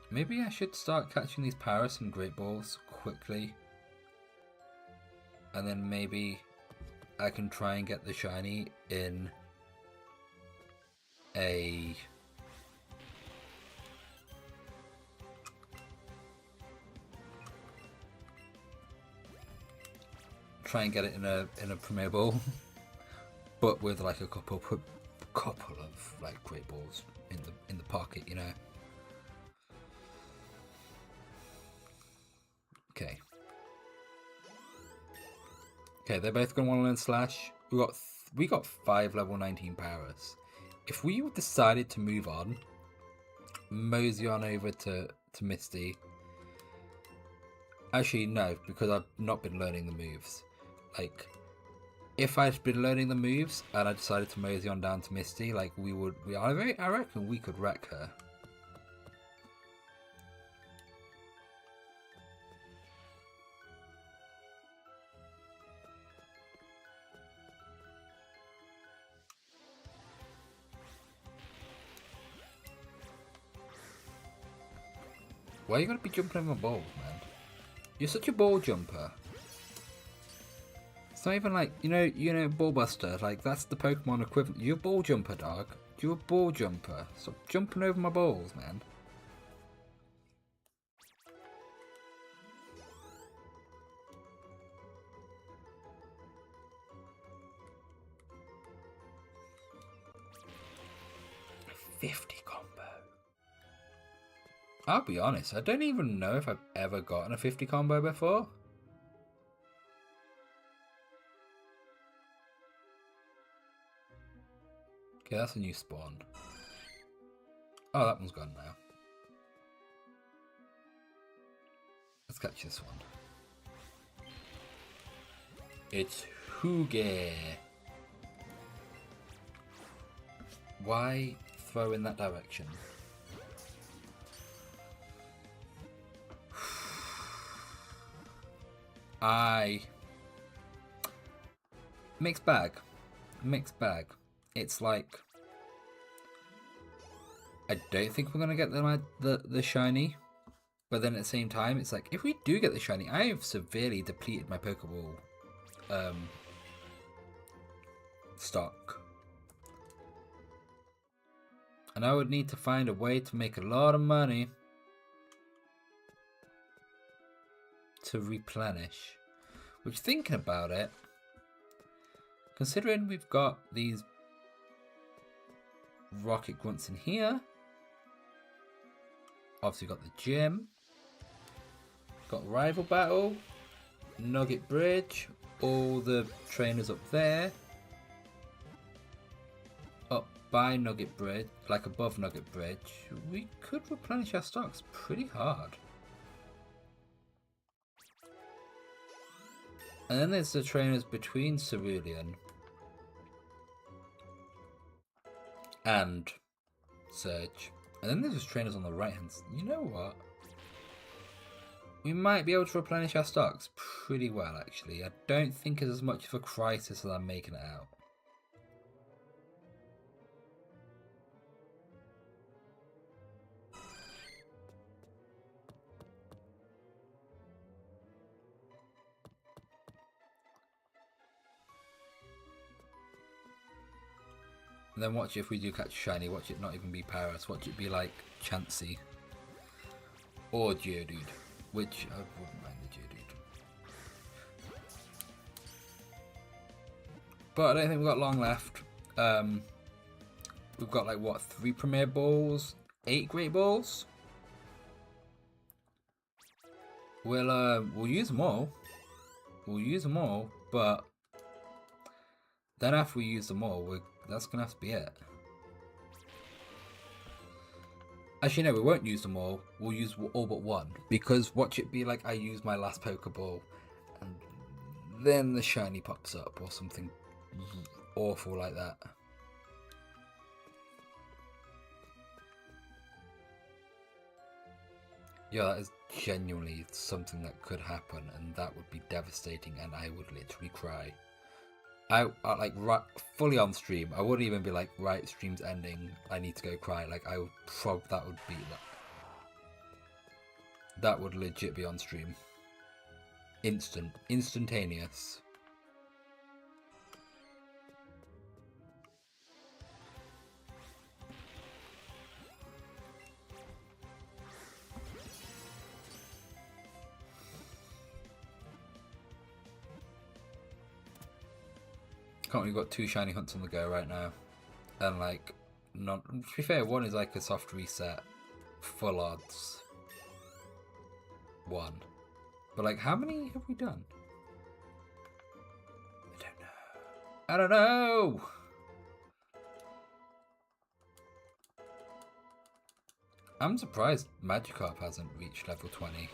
Maybe I should start catching these Paris and Great Balls quickly. And then maybe I can try and get the shiny in a... Try and get it in a Premier Ball. But with like a couple of like Great Balls in the pocket, you know. Okay. Okay, they're both gonna want to learn Slash. We got 5 level 19 Paris. If we decided to move on, mosey on over to Misty. Actually, no, because I've not been learning the moves. Like, if I'd been learning the moves and I decided to mosey on down to Misty, like I reckon we could wreck her. Why are you gonna be jumping over balls, man? You're such a ball jumper. It's not even like, you know, Ball Buster, like that's the Pokemon equivalent. You're a ball jumper, dog. You're a ball jumper. Stop jumping over my balls, man. $50 combo. I'll be honest, I don't even know if I've ever gotten a 50 combo before. Okay, that's a new spawn. Oh, that one's gone now. Let's catch this one. It's Hoogie. Why throw in that direction? Mixed bag. Mixed bag. It's like, I don't think we're gonna get the shiny, but then at the same time, it's like if we do get the shiny, I have severely depleted my Pokeball stock, and I would need to find a way to make a lot of money to replenish. Which, thinking about it, considering we've got these Rocket Grunts in here, obviously got the gym, got Rival Battle, Nugget Bridge, all the trainers up there. Up by Nugget Bridge, like above Nugget Bridge, we could replenish our stocks pretty hard. And then there's the trainers between Cerulean and Surge. And then there's just trainers on the right hand side. You know what? We might be able to replenish our stocks pretty well, actually. I don't think it's as much of a crisis as I'm making it out. And then watch it, if we do catch a shiny, watch it not even be Paris, watch it be like Chansey. Or Geodude, which I wouldn't mind the Geodude. But I don't think we've got long left. We've got like what, 3 Premier Balls, 8 Great Balls? We'll use them all. We'll use them all, but then after we use them all, that's gonna have to be it. Actually, no, we won't use them all. We'll use all but one. Because watch it be like I use my last Pokeball and then the shiny pops up or something awful like that. Yeah, that is genuinely something that could happen, and that would be devastating, and I would literally cry. I like right, fully on stream. I wouldn't even be like, right, stream's ending, I need to go cry. Like I would that would be like, that would legit be on stream. Instantaneous. We've got 2 shiny hunts on the go right now, and like, not to be fair, one is like a soft reset, full odds 1, but like, how many have we done? I don't know. I'm surprised Magikarp hasn't reached level 20.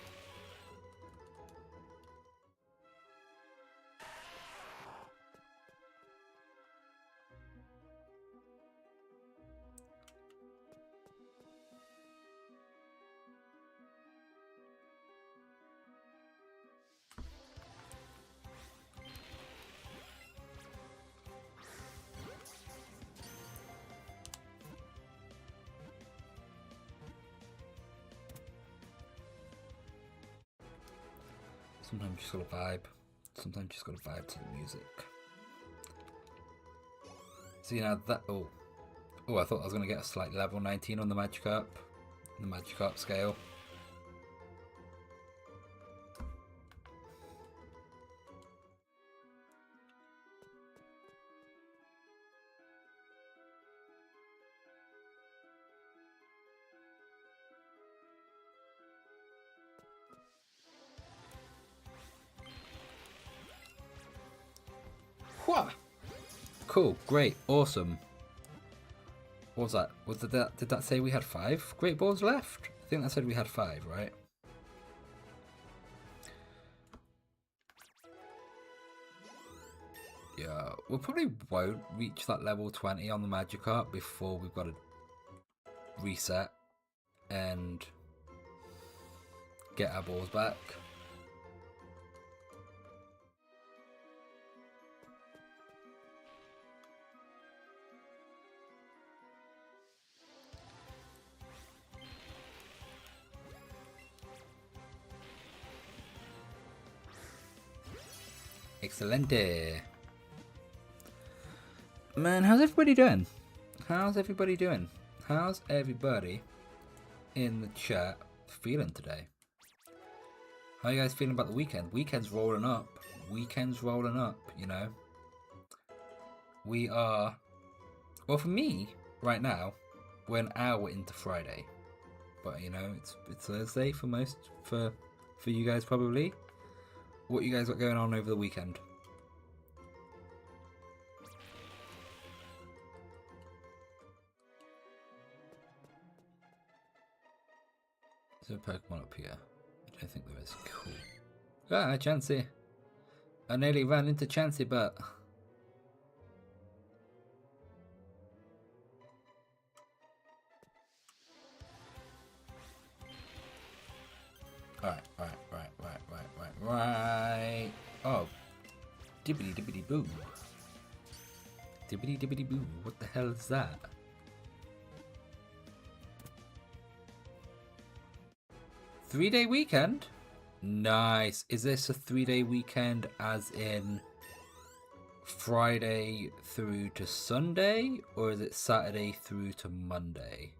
Sometimes you just gotta vibe. Sometimes you just gotta vibe to the music. See now that oh, I thought I was gonna get a slight level 19 on the Magikarp scale. Cool, great, awesome. What was that? Did that say we had 5 Great Balls left? I think that said we had 5, right? Yeah, we probably won't reach that level 20 on the Magikarp before we've got to reset and get our balls back. Excelente. Man, how's everybody doing? How's everybody doing? How's everybody in the chat feeling today? How are you guys feeling about the weekend? Weekend's rolling up. Weekend's rolling up, you know. We are, well, for me, right now, we're an hour into Friday. But, you know, it's Thursday for most, for you guys probably. what you guys got going on over the weekend? Is there a Pokemon up here? I don't think there is. Cool. Ah, Chansey. I nearly ran into Chansey, but... Right. Oh. Dibbity dibbity boo. Dibbity dibbity boo. What the hell is that? Three-day weekend? Nice. Is this a 3-day weekend as in Friday through to Sunday? Or is it Saturday through to Monday?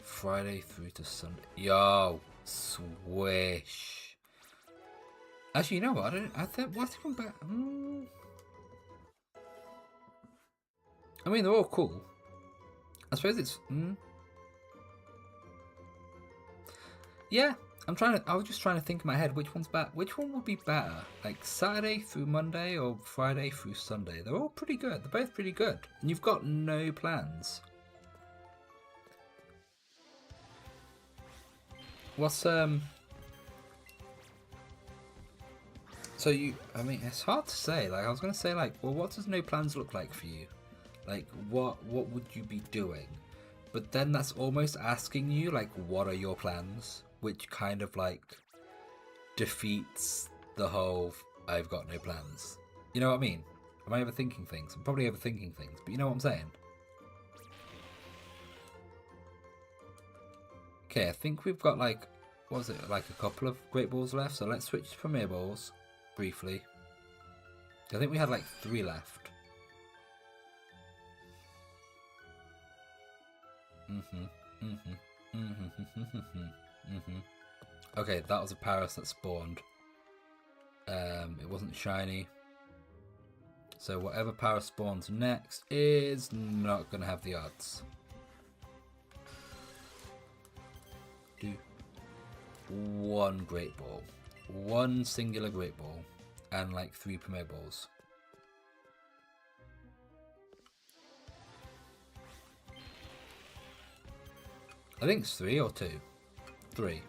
Friday through to Sunday. Yo, swish. Actually, you know what? I think what's one back? I mean, they're all cool. I suppose it's. Yeah, I was just trying to think in my head which one's better. Which one would be better? Like Saturday through Monday or Friday through Sunday? They're all pretty good. They're both pretty good. And you've got no plans. What's So I mean, it's hard to say. Like, I was gonna say, like, well, what does no plans look like for you? Like, what would you be doing? But then that's almost asking you, like, what are your plans? Which kind of, like, defeats the whole, I've got no plans. You know what I mean? Am I overthinking things? I'm probably overthinking things, but you know what I'm saying? Okay, I think we've got, like, what was it, like a couple of Great Balls left, so let's switch to Premier Balls, briefly. I think we had, like, 3 left. Okay, that was a Paris that spawned. It wasn't shiny. So whatever Paris spawns next is not going to have the odds. Do 1 Great Ball. 1 singular Great Ball. And like 3 Premier Balls. I think it's 3 or 2. 3.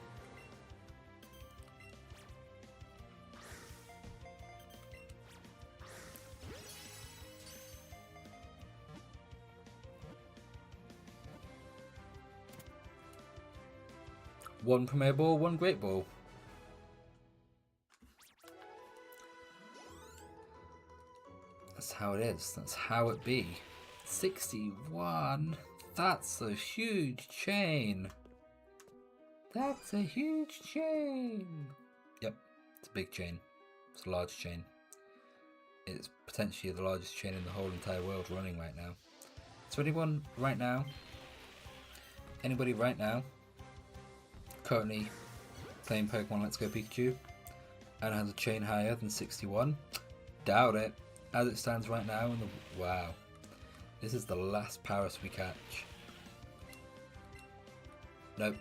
One Premier Ball, 1 Great Ball. That's how it is. That's how it be. 61. That's a huge chain. That's a huge chain. Yep, it's a big chain. It's a large chain. It's potentially the largest chain in the whole entire world running right now. So anyone right now, anybody right now, currently playing Pokemon Let's Go Pikachu and has a chain higher than 61? Doubt it. As it stands right now, wow. This is the last Paris we catch. Nope.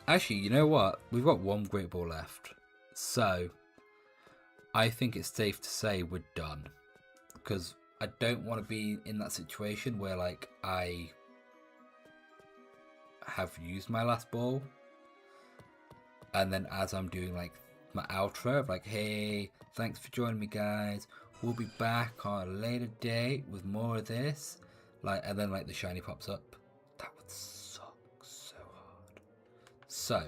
Actually, you know what? We've got 1 Great Ball left. So, I think it's safe to say we're done. Because I don't want to be in that situation where, like, I have used my last ball. And then as I'm doing, like, my outro of, like, hey, thanks for joining me, guys. We'll be back on a later date with more of this. Like, and then, like, the shiny pops up. That would suck so hard. So,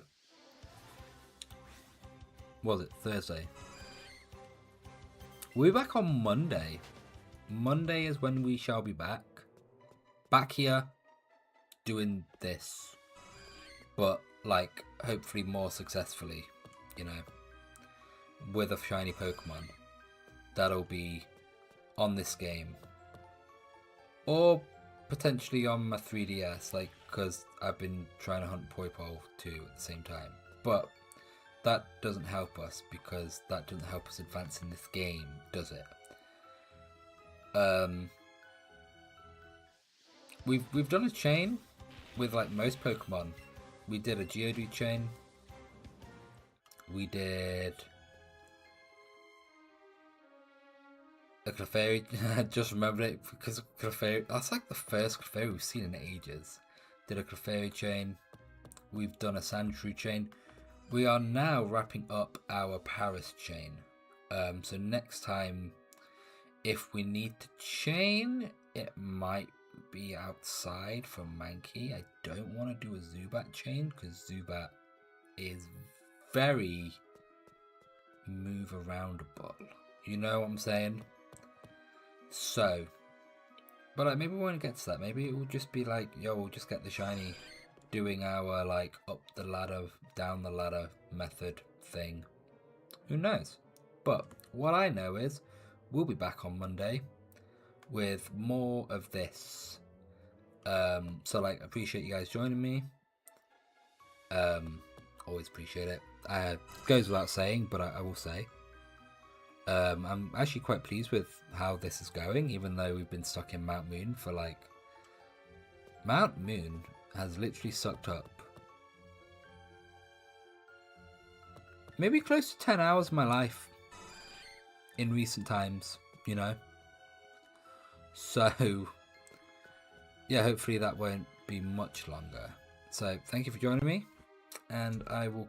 what was it? Thursday. We'll be back on Monday. Monday is when we shall be back. Back here, doing this. But, like, hopefully more successfully, you know. with a shiny Pokemon that'll be on this game, or potentially on my 3DS, like, because I've been trying to hunt Poipole too at the same time. But that doesn't help us, because that doesn't help us advance in this game, does it? We've done a chain with like most Pokemon. We did a Geodude chain. We did a Clefairy. I just remembered it because Clefairy. That's like the first Clefairy we've seen in ages. Did a Clefairy chain. We've done a Sandshrew chain. We are now wrapping up our Paris chain. So next time, if we need to chain, it might be outside for Mankey. I don't want to do a Zubat chain because Zubat is very move aroundable. You know what I'm saying? So, but like, maybe we won't get to that. Maybe it will just be like, yo, we'll just get the shiny, doing our like up the ladder, down the ladder method thing. Who knows? But what I know is we'll be back on Monday with more of this. So like, appreciate you guys joining me. Always appreciate it. Goes without saying, but I will say, I'm actually quite pleased with how this is going, even though we've been stuck in Mount Moon for like, Mount Moon has literally sucked up maybe close to 10 hours of my life in recent times, you know? So, yeah, hopefully that won't be much longer. So, thank you for joining me, and I will